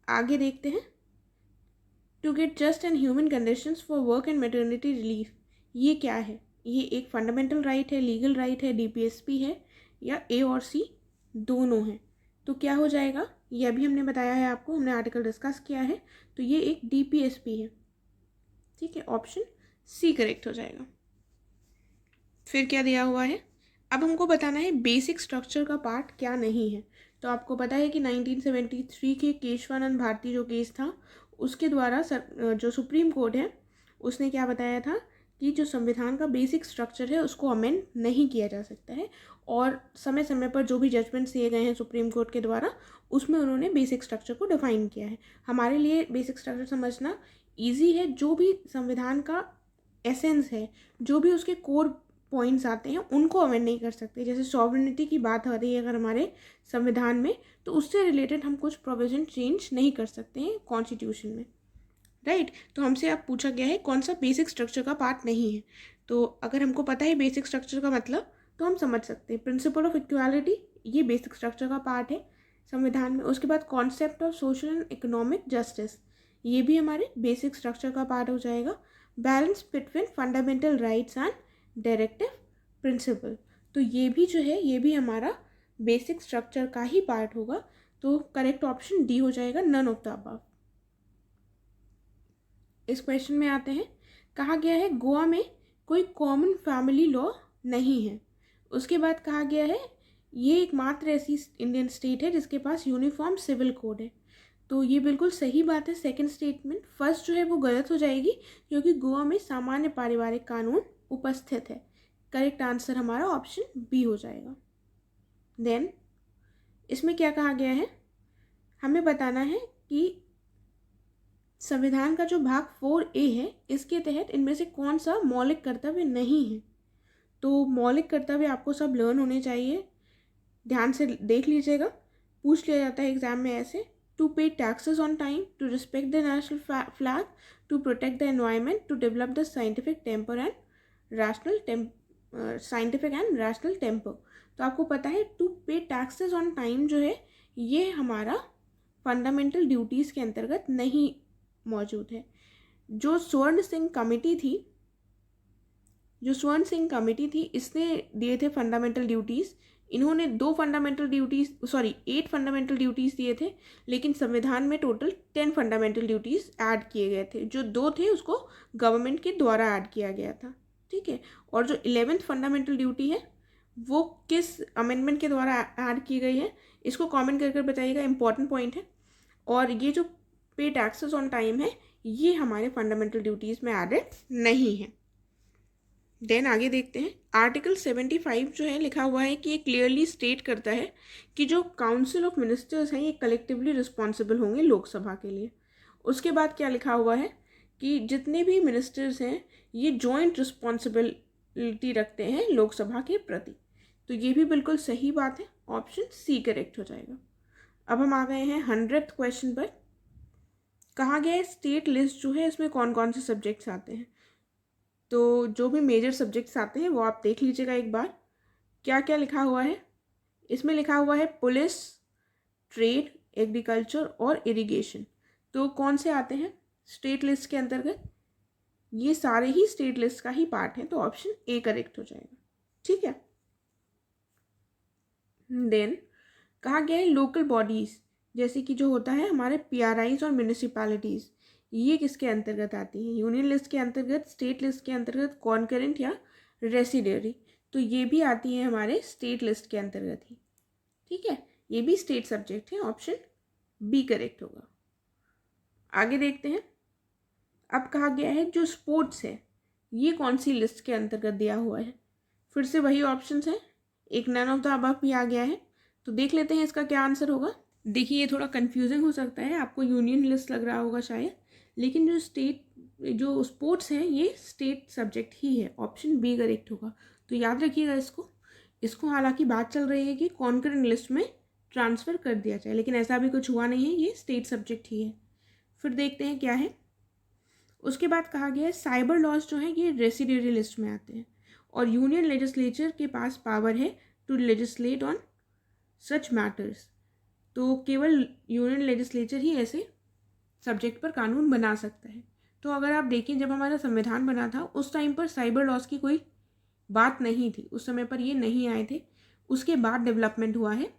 आगे देखते हैं, to get just and human conditions for work and maternity relief. ये क्या है? ये एक फंडामेंटल राइट है, लीगल राइट है, DPSP है, या ए और सी दोनों हैं। तो क्या हो जाएगा, ये अभी हमने बताया है आपको, हमने आर्टिकल डिस्कस किया है, तो ये एक DPSP है। ठीक है, ऑप्शन सी करेक्ट हो जाएगा। फिर क्या दिया हुआ है, अब हमको बताना है बेसिक स्ट्रक्चर का पार्ट क्या नहीं है। तो आपको पता है कि 1973 के केशवानंद भारती जो केस था, उसके द्वारा जो सुप्रीम कोर्ट है उसने क्या बताया था कि जो संविधान का बेसिक स्ट्रक्चर है उसको अमेंड नहीं किया जा सकता है, और समय समय पर जो भी जजमेंट्स दिए गए हैं सुप्रीम कोर्ट के द्वारा उसमें उन्होंने बेसिक स्ट्रक्चर को डिफाइन किया है। हमारे लिए बेसिक स्ट्रक्चर समझना ईजी है। जो भी संविधान का एसेंस है, जो भी उसके कोर पॉइंट्स आते हैं उनको अमेंड नहीं कर सकते। जैसे सॉवरेनिटी की बात आ रही है अगर हमारे संविधान में, तो उससे रिलेटेड हम कुछ प्रोविजन चेंज नहीं कर सकते हैं कॉन्स्टिट्यूशन में, राइट। तो हमसे अब पूछा गया है कौन सा बेसिक स्ट्रक्चर का पार्ट नहीं है। तो अगर हमको पता है बेसिक स्ट्रक्चर का मतलब, तो हम समझ सकते हैं प्रिंसिपल ऑफ इक्वालिटी, ये बेसिक स्ट्रक्चर का पार्ट है संविधान में। उसके बाद concept of social and economic justice, ये भी हमारे बेसिक स्ट्रक्चर का पार्ट हो जाएगा। Balance between fundamental rights and directive principle, तो ये भी जो है ये भी हमारा बेसिक स्ट्रक्चर का ही पार्ट होगा। तो करेक्ट ऑप्शन डी हो जाएगा, नन ऑफ द अबव। इस क्वेश्चन में आते हैं, कहा गया है गोवा में कोई कॉमन फैमिली लॉ नहीं है। उसके बाद कहा गया है ये एकमात्र ऐसी इंडियन स्टेट है जिसके पास यूनिफॉर्म सिविल कोड है। तो ये बिल्कुल सही बात है सेकंड स्टेटमेंट। फर्स्ट जो है वो गलत हो जाएगी क्योंकि गोवा में सामान्य पारिवारिक कानून उपस्थित है। करेक्ट आंसर हमारा ऑप्शन बी हो जाएगा। देन इसमें क्या कहा गया है, हमें बताना है कि संविधान का जो भाग 4A है इसके तहत इनमें से कौन सा मौलिक कर्तव्य नहीं है। तो मौलिक कर्तव्य आपको सब लर्न होने चाहिए, ध्यान से देख लीजिएगा। पूछ लिया जाता है एग्जाम में ऐसे, to pay taxes on time, to respect the national flag, to protect the environment, to develop the scientific and rational temper. तो आपको पता है to pay taxes on time जो है ये हमारा फंडामेंटल ड्यूटीज़ के अंतर्गत नहीं मौजूद है। जो स्वर्ण सिंह कमेटी थी इसने दिए थे फंडामेंटल ड्यूटीज़। इन्होंने 8 फंडामेंटल ड्यूटीज़ दिए थे, लेकिन संविधान में टोटल 10 फंडामेंटल ड्यूटीज़ ऐड किए गए थे। जो 2 थे उसको गवर्नमेंट के द्वारा ऐड किया गया था, ठीक है। और जो 11th फंडामेंटल ड्यूटी है वो किस अमेंडमेंट के द्वारा ऐड की गई है, इसको कमेंट करके बताइएगा, इंपॉर्टेंट पॉइंट है। और ये जो पे टैक्सेस ऑन टाइम है ये हमारे फंडामेंटल ड्यूटीज़ में एडेड नहीं है। देन आगे देखते हैं, आर्टिकल 75 जो है लिखा हुआ है कि ये क्लियरली स्टेट करता है कि जो काउंसिल ऑफ मिनिस्टर्स हैं ये कलेक्टिवली रिस्पॉन्सिबल होंगे लोकसभा के लिए। उसके बाद क्या लिखा हुआ है कि जितने भी मिनिस्टर्स हैं ये जॉइंट रिस्पॉन्सिबिलिटी रखते हैं लोकसभा के प्रति। तो ये भी बिल्कुल सही बात है, ऑप्शन सी करेक्ट हो जाएगा। अब हम आ गए हैं 100th क्वेश्चन पर। कहा गया है स्टेट लिस्ट जो है इसमें कौन कौन से सब्जेक्ट्स आते हैं। तो जो भी मेजर सब्जेक्ट्स आते हैं वो आप देख लीजिएगा एक बार, क्या क्या लिखा हुआ है। इसमें लिखा हुआ है पुलिस, ट्रेड, एग्रीकल्चर और इरिगेशन। तो कौन से आते हैं स्टेट लिस्ट के अंतर्गत, ये सारे ही स्टेट लिस्ट का ही पार्ट है, तो ऑप्शन ए करेक्ट हो जाएगा, ठीक है। देन कहा गया है लोकल बॉडीज़ जैसे कि जो होता है हमारे PRIs और म्यूनिसिपैलिटीज़, ये किसके अंतर्गत आती हैं, यूनियन लिस्ट के अंतर्गत, स्टेट लिस्ट के अंतर्गत, कॉन्करेंट या रेसिडेंट्री। तो ये भी आती है हमारे स्टेट लिस्ट के अंतर्गत ही, ठीक है। ये भी स्टेट सब्जेक्ट है, ऑप्शन बी करेक्ट होगा। आगे देखते हैं, अब कहा गया है जो स्पोर्ट्स है ये कौन सी लिस्ट के अंतर्गत दिया हुआ है। फिर से वही ऑप्शंस हैं, एक नन ऑफ द अबव भी आ गया है। तो देख लेते हैं इसका क्या आंसर होगा। देखिए ये थोड़ा कंफ्यूजिंग हो सकता है, आपको यूनियन लिस्ट लग रहा होगा शायद, लेकिन जो स्पोर्ट्स है ये स्टेट सब्जेक्ट ही है, ऑप्शन बी करेक्ट होगा। तो याद रखिएगा इसको हालांकि बात चल रही है कि कॉन्करेंट लिस्ट में ट्रांसफ़र कर दिया जाए, लेकिन ऐसा भी कुछ हुआ नहीं है, ये स्टेट सब्जेक्ट ही है। फिर देखते हैं क्या है। उसके बाद कहा गया है साइबर लॉज जो है ये रेसिडेंट्री लिस्ट में आते हैं और यूनियन लेजिस्लेचर के पास पावर है to legislate on such matters. तो केवल यूनियन लेजिस्लेचर ही ऐसे सब्जेक्ट पर कानून बना सकता है। तो अगर आप देखें जब हमारा संविधान बना था उस टाइम पर साइबर लॉज की कोई बात नहीं थी, उस समय पर ये नहीं आए थे। उसके बाद डेवलपमेंट हुआ है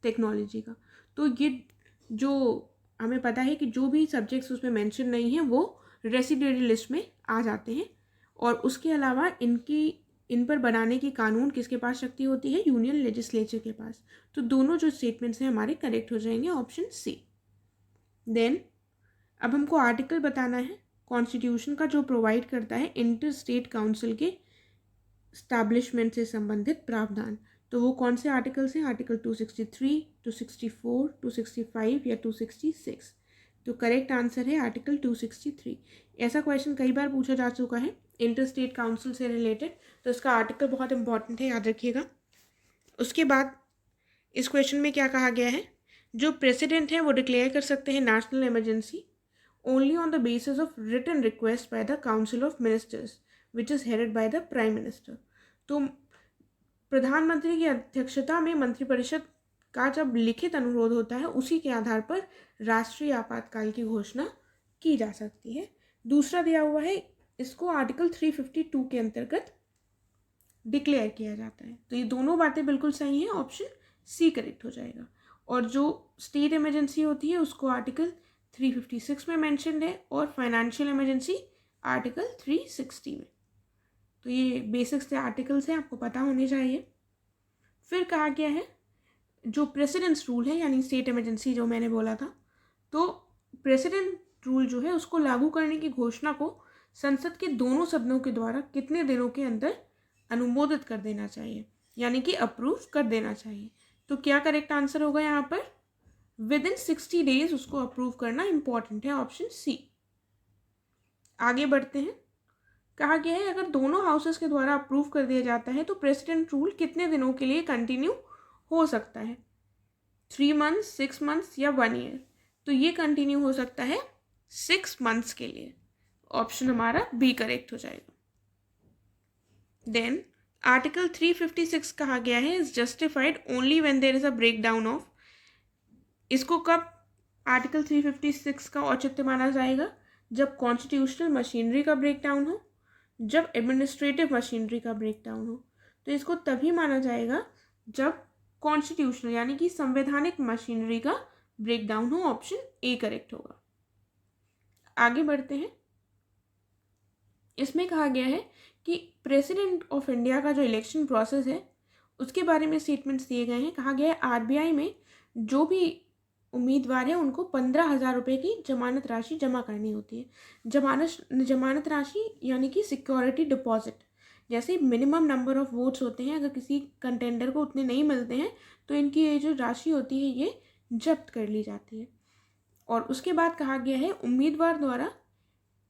टेक्नोलॉजी का। तो ये जो हमें पता है कि जो भी सब्जेक्ट्स उसमें मेंशन नहीं है वो रेसिडुअरी लिस्ट में आ जाते हैं। और उसके अलावा इन पर बनाने की कानून किसके पास शक्ति होती है? यूनियन लेजिस्लेचर के पास। तो दोनों जो स्टेटमेंट्स हैं हमारे करेक्ट हो जाएंगे, ऑप्शन सी। देन अब हमको आर्टिकल बताना है कॉन्स्टिट्यूशन का जो प्रोवाइड करता है इंटर स्टेट काउंसिल के स्टैब्लिशमेंट से संबंधित प्रावधान। तो वो कौन से आर्टिकल्स हैं? आर्टिकल 263, 264, 265 या 266। तो करेक्ट आंसर है आर्टिकल 263। ऐसा क्वेश्चन कई बार पूछा जा चुका है इंटर स्टेट काउंसिल से रिलेटेड, तो इसका आर्टिकल बहुत इंपॉर्टेंट है, याद रखिएगा। उसके बाद इस क्वेश्चन में क्या कहा गया है? जो प्रेसिडेंट है वो डिक्लेयर कर सकते हैं national emergency only on the basis of written request by the council of ministers which is headed by the prime minister. तो प्रधानमंत्री की अध्यक्षता में मंत्रिपरिषद का जब लिखित अनुरोध होता है उसी के आधार पर राष्ट्रीय आपातकाल की घोषणा की जा सकती है। दूसरा दिया हुआ है, इसको आर्टिकल 352 के अंतर्गत डिक्लेयर किया जाता है। तो ये दोनों बातें बिल्कुल सही हैं, ऑप्शन सी करेक्ट हो जाएगा। और जो स्टेट इमरजेंसी होती है उसको आर्टिकल 356 में मेंशन्ड है और फाइनेंशियल इमरजेंसी आर्टिकल 360 में। तो ये बेसिक्स से आर्टिकल्स हैं, आपको पता होने चाहिए। फिर कहा गया है जो प्रेसिडेंट्स रूल है यानी स्टेट इमरजेंसी जो मैंने बोला था, तो प्रेसिडेंट रूल जो है उसको लागू करने की घोषणा को संसद के दोनों सदनों के द्वारा कितने दिनों के अंदर अनुमोदित कर देना चाहिए, यानी कि अप्रूव कर देना चाहिए। तो क्या करेक्ट आंसर होगा यहाँ पर? विद इन 60 डेज उसको अप्रूव करना इंपॉर्टेंट है, ऑप्शन सी। आगे बढ़ते हैं। कहा गया है अगर दोनों हाउसेस के द्वारा अप्रूव कर दिया जाता है तो प्रेसिडेंट रूल कितने दिनों के लिए कंटिन्यू हो सकता है? 3 मंथ्स, 6 मंथ्स या 1 ईयर? तो ये कंटिन्यू हो सकता है 6 मंथ्स के लिए, ऑप्शन हमारा बी करेक्ट हो जाएगा। देन आर्टिकल 356 कहा गया है is justified only when there is a breakdown of. इसको कब आर्टिकल 356 का औचित्य माना जाएगा? जब कॉन्स्टिट्यूशनल मशीनरी का ब्रेक डाउन हो, जब एडमिनिस्ट्रेटिव मशीनरी का ब्रेक डाउन हो। तो इसको तभी माना जाएगा जब कॉन्स्टिट्यूशनल यानी कि संवैधानिक मशीनरी का ब्रेक डाउन हो, ऑप्शन ए करेक्ट होगा। आगे बढ़ते हैं। इसमें कहा गया है कि प्रेसिडेंट ऑफ इंडिया का जो इलेक्शन प्रोसेस है उसके बारे में स्टेटमेंट्स दिए गए हैं। कहा गया है आरबीआई में जो भी उम्मीदवार है उनको 15,000 रुपये की जमानत राशि जमा करनी होती है। जमानत राशि यानी कि सिक्योरिटी डिपॉजिट। जैसे मिनिमम नंबर ऑफ वोट्स होते हैं, अगर किसी कंटेंडर को उतने नहीं मिलते हैं तो इनकी ये जो राशि होती है ये जब्त कर ली जाती है। और उसके बाद कहा गया है उम्मीदवार द्वारा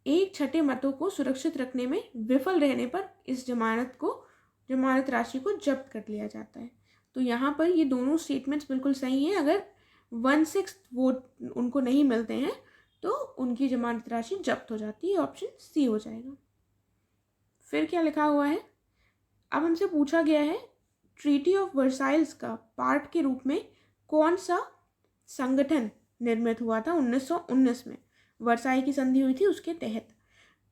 1/6 मतों को सुरक्षित रखने में विफल रहने पर इस जमानत राशि को जब्त कर लिया जाता है। तो यहाँ पर ये दोनों स्टेटमेंट्स बिल्कुल सही हैं। अगर 1/6 वोट उनको नहीं मिलते हैं तो उनकी जमानत राशि जब्त हो जाती है, ऑप्शन सी हो जाएगा। फिर क्या लिखा हुआ है? अब हमसे पूछा गया है ट्रीटी ऑफ वर्साइल्स का पार्ट के रूप में कौन सा संगठन निर्मित हुआ था 1919 में? वर्साई की संधि हुई थी उसके तहत।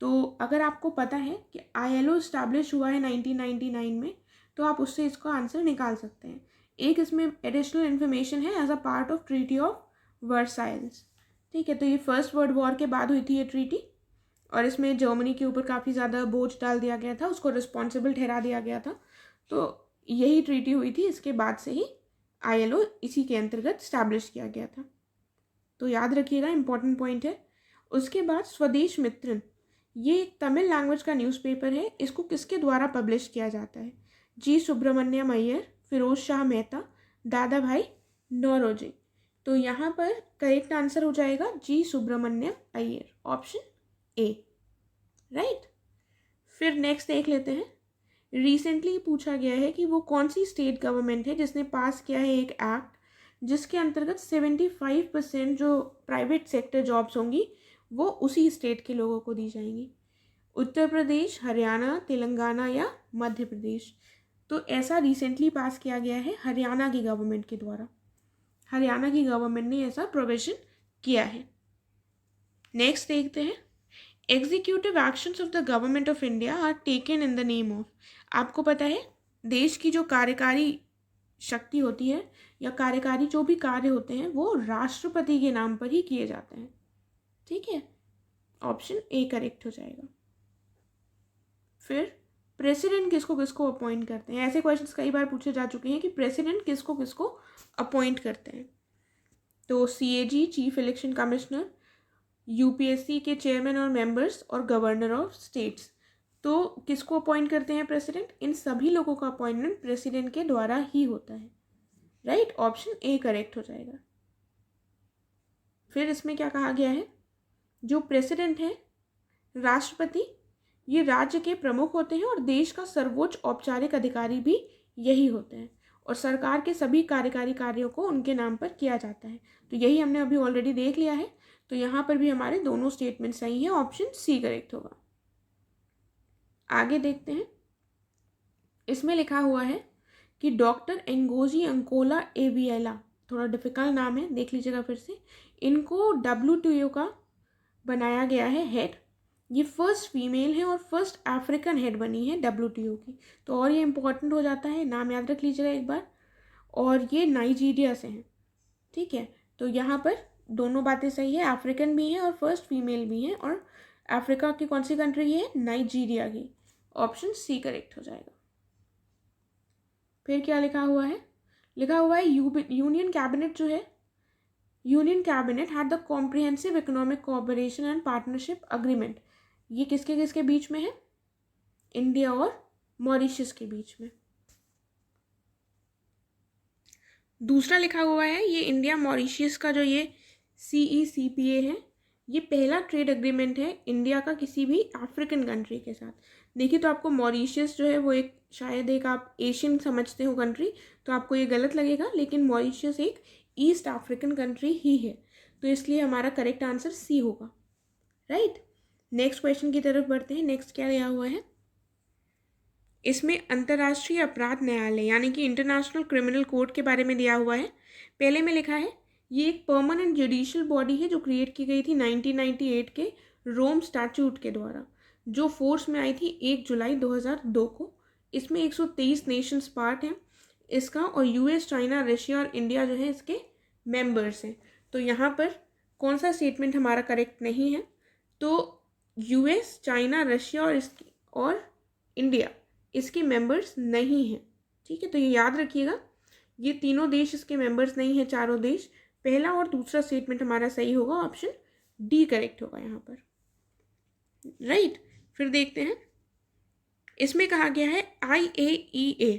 तो अगर आपको पता है कि ILO इस्टेब्लिश हुआ है 1999 में तो आप उससे इसका आंसर निकाल सकते हैं। एक इसमें एडिशनल इन्फॉर्मेशन है as a part of treaty of Versailles. ठीक है, तो ये फर्स्ट वर्ल्ड वॉर के बाद हुई थी ये ट्रीटी और इसमें जर्मनी के ऊपर काफ़ी ज़्यादा बोझ डाल दिया गया था, उसको रिस्पॉन्सिबल ठहरा दिया गया था। तो यही ट्रीटी हुई थी, इसके बाद से ही ILO इसी के अंतर्गत स्टैब्लिश किया गया था। तो याद रखिएगा, इंपॉर्टेंट पॉइंट है। उसके बाद स्वदेश मित्रन, ये तमिल लैंग्वेज का न्यूज़पेपर है। इसको किसके द्वारा पब्लिश किया जाता है? जी सुब्रमण्यम अय्यर, फिरोज शाह मेहता, दादा भाई नौरोजी। तो यहाँ पर करेक्ट आंसर हो जाएगा G Subramaniam Iyer, option A, right. फिर नेक्स्ट देख लेते हैं। रिसेंटली पूछा गया है कि वो कौन सी स्टेट गवर्नमेंट है जिसने पास किया है एक एक्ट जिसके अंतर्गत 75% जो प्राइवेट सेक्टर जॉब्स होंगी वो उसी स्टेट के लोगों को दी जाएंगी। उत्तर प्रदेश, हरियाणा, तेलंगाना या मध्य प्रदेश। तो ऐसा रिसेंटली पास किया गया है हरियाणा की गवर्नमेंट के द्वारा। हरियाणा की गवर्नमेंट ने ऐसा प्रोविजन किया है। नेक्स्ट देखते हैं। Executive actions of the government of India are taken in the name of. आपको पता है देश की जो कार्यकारी शक्ति होती है या कार्यकारी जो भी कार्य होते हैं वो राष्ट्रपति के नाम पर ही किए जाते हैं। ठीक है, ऑप्शन ए करेक्ट हो जाएगा। फिर प्रेसिडेंट किसको किसको अपॉइंट करते हैं, ऐसे क्वेश्चंस कई बार पूछे जा चुके हैं कि प्रेसिडेंट किसको किसको अपॉइंट करते हैं। तो CAG chief election commissioner, UPSC के चेयरमैन और मेंबर्स और गवर्नर ऑफ स्टेट्स। तो किसको अपॉइंट करते हैं प्रेसिडेंट, इन सभी लोगों का अपॉइंटमेंट प्रेसिडेंट के द्वारा ही होता है। राइट, ऑप्शन ए करेक्ट हो जाएगा। फिर इसमें क्या कहा गया है, जो प्रेसिडेंट है राष्ट्रपति, ये राज्य के प्रमुख होते हैं और देश का सर्वोच्च औपचारिक अधिकारी भी यही होते हैं और सरकार के सभी कार्यकारी कार्यों को उनके नाम पर किया जाता है। तो यही हमने अभी ऑलरेडी देख लिया है। तो यहाँ पर भी हमारे दोनों स्टेटमेंट सही है, ऑप्शन सी करेक्ट होगा। आगे देखते हैं, इसमें लिखा हुआ है कि डॉक्टर एंगोजी अंकोला एविएला, थोड़ा डिफिकल्ट नाम है, देख लीजिएगा फिर से। इनको WTO का बनाया गया है हेड। ये फर्स्ट फीमेल है और फर्स्ट अफ्रीकन हेड बनी है WTO की, तो और ये इम्पोर्टेंट हो जाता है, नाम याद रख लीजिएगा एक बार। और ये नाइजीरिया से हैं। ठीक है, तो यहाँ पर दोनों बातें सही है, अफ्रीकन भी हैं और फर्स्ट फीमेल भी हैं। और अफ्रीका की कौन सी कंट्री है, नाइजीरिया की, ऑप्शन सी करेक्ट हो जाएगा। फिर क्या लिखा हुआ है, लिखा हुआ है यूनियन कैबिनेट जो है, union cabinet had the comprehensive economic cooperation and partnership agreement. ये किसके किसके बीच में है, इंडिया और मॉरिशस के बीच में। दूसरा लिखा हुआ है, ये इंडिया मॉरिशस का जो ये CECPA है, ये पहला ट्रेड एग्रीमेंट है इंडिया का किसी भी अफ्रीकन कंट्री के साथ। देखिए, तो आपको मॉरिशस जो है वो एक शायद एक आप एशियन समझते हो कंट्री, तो आपको ये गलत लगेगा, लेकिन मॉरिशस एक ईस्ट अफ्रीकन कंट्री ही है। तो इसलिए हमारा करेक्ट आंसर सी होगा। राइट, नेक्स्ट क्वेश्चन की तरफ बढ़ते हैं। नेक्स्ट क्या दिया हुआ है, इसमें अंतर्राष्ट्रीय अपराध न्यायालय यानी कि इंटरनेशनल क्रिमिनल कोर्ट के बारे में दिया हुआ है। पहले में लिखा है, ये एक परमानेंट जुडिशियल बॉडी है जो क्रिएट की गई थी 1998 के रोम स्टैट्यूट के द्वारा, जो फोर्स में आई थी 1 जुलाई 2002 को। इसमें 123 नेशंस पार्ट हैं इसका, और US, चाइना, रशिया और इंडिया जो है इसके मेंबर्स हैं। तो यहाँ पर कौन सा स्टेटमेंट हमारा करेक्ट नहीं है, तो US, चाइना, रशिया और इंडिया इसके मेंबर्स नहीं हैं। ठीक है, तो ये याद रखिएगा, ये तीनों देश इसके मेंबर्स नहीं हैं, चारों देश। पहला और दूसरा स्टेटमेंट हमारा सही होगा, ऑप्शन डी करेक्ट होगा यहाँ पर। राइट, फिर देखते हैं, इसमें कहा गया है IAEA,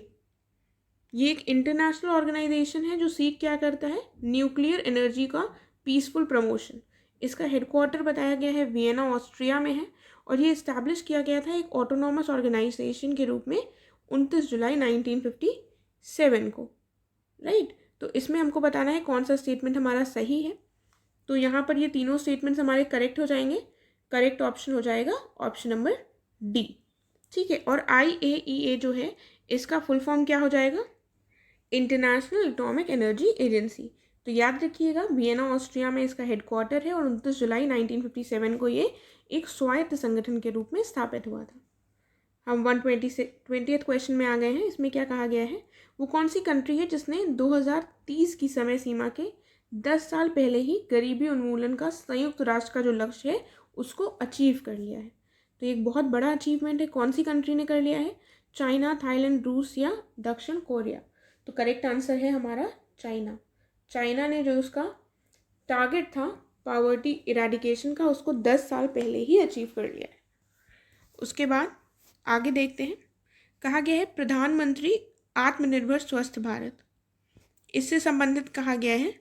ये एक इंटरनेशनल ऑर्गेनाइजेशन है जो सीख क्या करता है, न्यूक्लियर एनर्जी का पीसफुल प्रमोशन। इसका हेडक्वार्टर बताया गया है वियना, ऑस्ट्रिया में है, और ये इस्टेब्लिश किया गया था एक ऑटोनॉमस ऑर्गेनाइजेशन के रूप में 29 जुलाई 1957 को। राइट, तो इसमें हमको बताना है कौन सा स्टेटमेंट हमारा सही है। तो यहाँ पर ये तीनों स्टेटमेंट्स हमारे करेक्ट हो जाएंगे। करेक्ट ऑप्शन हो जाएगा ऑप्शन नंबर डी। ठीक है, और IAEA जो है इसका फुल फॉर्म क्या हो जाएगा, इंटरनेशनल एटॉमिक एनर्जी एजेंसी। तो याद रखिएगा, वियना, ऑस्ट्रिया में इसका हेडक्वार्टर है और 29 जुलाई 1957 को ये एक स्वायत्त संगठन के रूप में स्थापित हुआ था। हम 120th क्वेश्चन में आ गए हैं। इसमें क्या कहा गया है, वो कौन सी कंट्री है जिसने 2030 की समय सीमा के 10 साल पहले ही गरीबी उन्मूलन का संयुक्त राष्ट्र का जो लक्ष्य है उसको अचीव कर लिया है। तो एक बहुत बड़ा अचीवमेंट है, कौन सी कंट्री ने कर लिया है, चाइना, थाईलैंड, रूस या दक्षिण कोरिया। तो करेक्ट आंसर है हमारा चाइना। चाइना ने जो उसका टारगेट था पॉवर्टी इरेडिकेशन का, उसको 10 साल पहले ही अचीव कर लिया है। उसके बाद आगे देखते हैं, कहा गया है प्रधानमंत्री आत्मनिर्भर स्वस्थ भारत। इससे संबंधित कहा गया है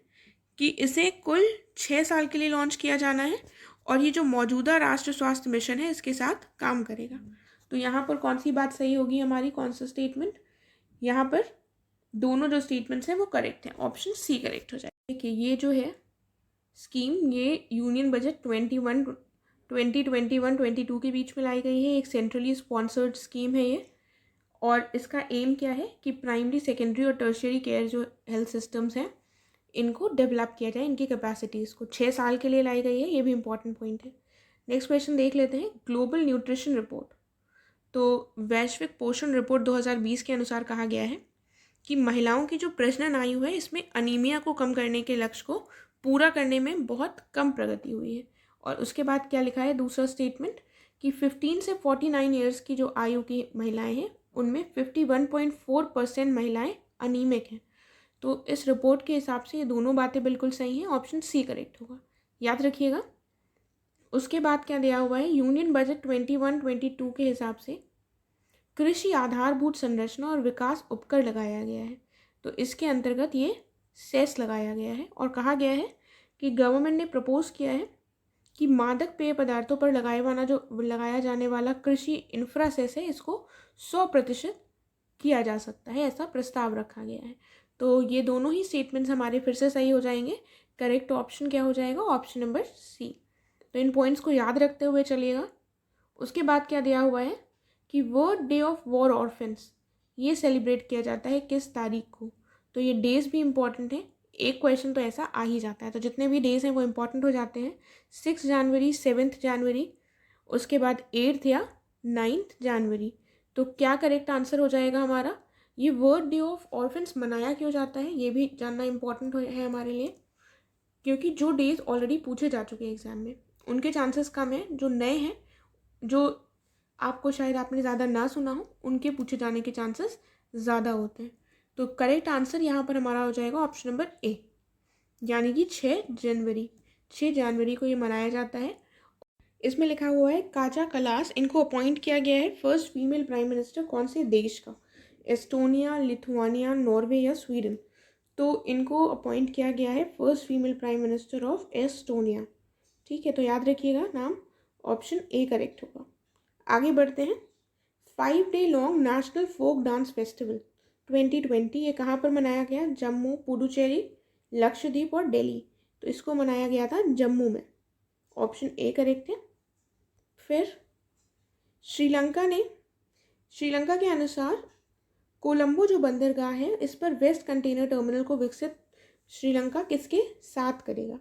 कि इसे कुल 6 साल के लिए लॉन्च किया जाना है और ये जो मौजूदा राष्ट्रीय स्वास्थ्य मिशन है इसके साथ काम करेगा। तो यहाँ पर कौन सी बात सही होगी हमारी, कौन सा स्टेटमेंट, यहाँ पर दोनों जो स्टेटमेंट्स हैं वो करेक्ट हैं, ऑप्शन सी करेक्ट हो जाएगा। देखिए, ये जो है स्कीम, ये यूनियन बजट 2021-22 के बीच में लाई गई है। एक सेंट्रली स्पॉन्सर्ड स्कीम है ये, और इसका एम क्या है कि प्राइमरी, सेकेंडरी और टर्शियरी केयर जो हेल्थ सिस्टम्स हैं इनको डेवलप किया जाए, इनकी कैपेसिटीज़ को। 6 साल के लिए लाई गई है, ये भी इंपॉर्टेंट पॉइंट है। नेक्स्ट क्वेश्चन देख लेते हैं, ग्लोबल न्यूट्रिशन रिपोर्ट। तो वैश्विक पोषण रिपोर्ट 2020 के अनुसार कहा गया है कि महिलाओं की जो प्रजनन आयु है इसमें अनीमिया को कम करने के लक्ष्य को पूरा करने में बहुत कम प्रगति हुई है। और उसके बाद क्या लिखा है दूसरा स्टेटमेंट कि 15 से 49 ईयर्स की जो आयु की महिलाएं हैं उनमें 51.4% महिलाएं अनीमिक हैं। तो इस रिपोर्ट के हिसाब से ये दोनों बातें बिल्कुल सही हैं, ऑप्शन सी करेक्ट होगा, याद रखिएगा। उसके बाद क्या दिया हुआ है, यूनियन बजट 21-22 के हिसाब से कृषि आधारभूत संरचना और विकास उपकर लगाया गया है। तो इसके अंतर्गत ये सेस लगाया गया है और कहा गया है कि गवर्नमेंट ने प्रपोज किया है कि मादक पेय पदार्थों पर लगाया जाने वाला कृषि इंफ्रा सेस है इसको 100% किया जा सकता है, ऐसा प्रस्ताव रखा गया है। तो ये दोनों ही स्टेटमेंट्स हमारे फिर से सही हो जाएंगे। करेक्ट ऑप्शन क्या हो जाएगा, ऑप्शन नंबर सी। तो इन पॉइंट्स को याद रखते हुए चलिएगा। उसके बाद क्या दिया हुआ है कि world day of war orphans ये सेलिब्रेट किया जाता है किस तारीख को। तो ये डेज भी इम्पॉर्टेंट है, एक क्वेश्चन तो ऐसा आ ही जाता है, तो जितने भी डेज हैं वो इम्पॉर्टेंट हो जाते हैं। 6 जनवरी, 7 जनवरी, उसके बाद 8 या 9 जनवरी। तो क्या करेक्ट आंसर हो जाएगा हमारा, ये वर्ल्ड डे ऑफ ऑर्फेंस मनाया क्यों जाता है ये भी जानना इम्पॉर्टेंट है हमारे लिए, क्योंकि जो डेज ऑलरेडी पूछे जा चुके हैं एग्जाम में उनके चांसेस कम हैं, जो नए हैं, जो आपको शायद आपने ज़्यादा ना सुना हो, उनके पूछे जाने के चांसेस ज़्यादा होते हैं। तो करेक्ट आंसर यहाँ पर हमारा हो जाएगा ऑप्शन नंबर ए, यानी कि 6 जनवरी। 6 जनवरी को ये मनाया जाता है। इसमें लिखा हुआ है काजा कलास इनको अपॉइंट किया गया है फर्स्ट फीमेल प्राइम मिनिस्टर कौन से देश का, एस्टोनिया, लिथुआनिया, नॉर्वे या स्वीडन। तो इनको अपॉइंट किया गया है first female prime minister of Estonia. ठीक है, तो याद रखिएगा नाम, ऑप्शन ए करेक्ट होगा। आगे बढ़ते हैं। 5 day long national folk dance festival 2020 ये कहाँ पर मनाया गया, जम्मू, पुडुचेरी, लक्षद्वीप और दिल्ली। तो इसको मनाया गया था जम्मू में, ऑप्शन ए करेक्ट है। फिर श्रीलंका के अनुसार कोलंबो जो बंदरगाह है इस पर वेस्ट कंटेनर टर्मिनल को विकसित श्रीलंका किसके साथ करेगा।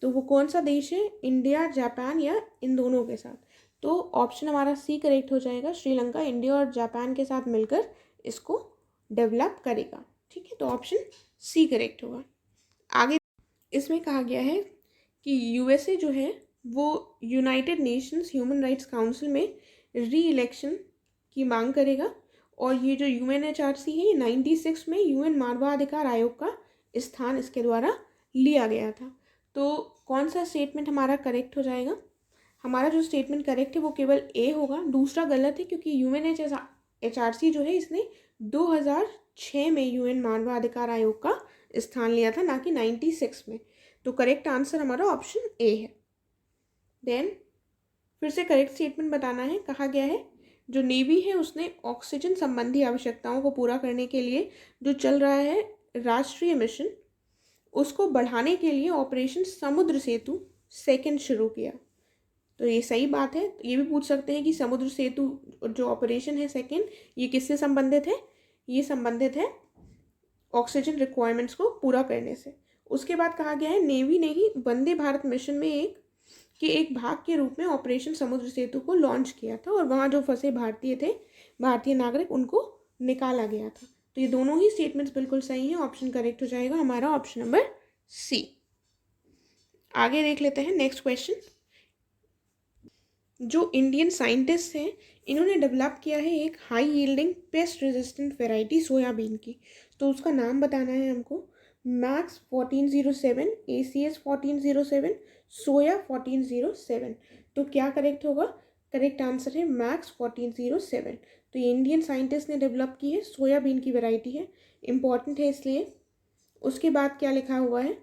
तो वो कौन सा देश है, इंडिया, जापान या इन दोनों के साथ। तो ऑप्शन हमारा सी करेक्ट हो जाएगा, श्रीलंका इंडिया और जापान के साथ मिलकर इसको डेवलप करेगा। ठीक है, तो ऑप्शन सी करेक्ट होगा। आगे इसमें कहा गया है कि यूएसए जो है वो United Nations human rights council में री इलेक्शन की मांग करेगा। और ये जो यूएनएचआरसी है ये 96 में यूएन मानवाधिकार आयोग का स्थान इसके द्वारा लिया गया था। तो कौन सा स्टेटमेंट हमारा करेक्ट हो जाएगा, हमारा जो स्टेटमेंट करेक्ट है वो केवल ए होगा, दूसरा गलत है क्योंकि यूएनएचआरसी जो है इसने 2006 में यूएन मानवाधिकार आयोग का स्थान लिया था, ना कि 96 में। तो करेक्ट आंसर हमारा ऑप्शन ए है। देन फिर से करेक्ट स्टेटमेंट बताना है। कहा गया है जो नेवी है उसने ऑक्सीजन संबंधी आवश्यकताओं को पूरा करने के लिए जो चल रहा है राष्ट्रीय मिशन उसको बढ़ाने के लिए ऑपरेशन समुद्र सेतु 2 शुरू किया। तो ये सही बात है। तो ये भी पूछ सकते हैं कि समुद्र सेतु जो ऑपरेशन है 2 ये किससे संबंधित है, ये संबंधित है ऑक्सीजन रिक्वायरमेंट्स को पूरा करने से। उसके बाद कहा गया है नेवी ने ही वंदे भारत मिशन में एक भाग के रूप में ऑपरेशन समुद्र सेतु को लॉन्च किया था और वहाँ जो फंसे भारतीय नागरिक उनको निकाला गया था। तो ये दोनों ही स्टेटमेंट्स बिल्कुल सही हैं, ऑप्शन करेक्ट हो जाएगा हमारा ऑप्शन नंबर सी। आगे देख लेते हैं नेक्स्ट क्वेश्चन। जो इंडियन साइंटिस्ट हैं इन्होंने डेवलप किया है एक high yielding pest resistant variety soybean की। तो उसका नाम बताना है हमको, मैक्स 1407, ACS 1407, सोया 1407। तो क्या करेक्ट होगा, करेक्ट आंसर है मैक्स 1407। तो ये इंडियन साइंटिस्ट ने डेवलप की है, सोयाबीन की वैरायटी है, इम्पॉर्टेंट है इसलिए। उसके बाद क्या लिखा हुआ है,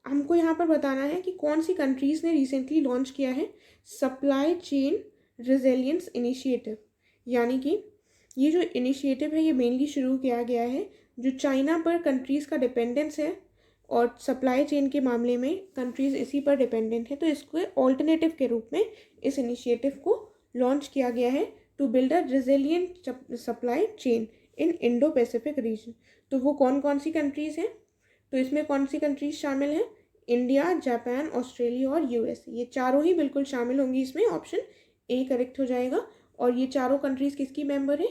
हमको यहाँ पर बताना है कि कौन सी कंट्रीज़ ने रिसेंटली लॉन्च किया है सप्लाई चेन रेजिलियंस इनिशिएटिव। यानी कि ये जो इनिशिएटिव है ये मेनली शुरू किया गया है जो चाइना पर कंट्रीज़ का डिपेंडेंस है और सप्लाई चेन के मामले में कंट्रीज़ इसी पर डिपेंडेंट है। तो इसको ऑल्टरनेटिव के रूप में इस इनिशिएटिव को लॉन्च किया गया है to build a resilient supply chain in Indo Pacific region. तो वो कौन कौन सी कंट्रीज़ हैं, तो इसमें कौन सी कंट्रीज शामिल हैं, इंडिया, जापान, ऑस्ट्रेलिया और यूएसए। ये चारों ही बिल्कुल शामिल होंगी इसमें, ऑप्शन ए करेक्ट हो जाएगा। और ये चारों कंट्रीज किसकी मेंबर है,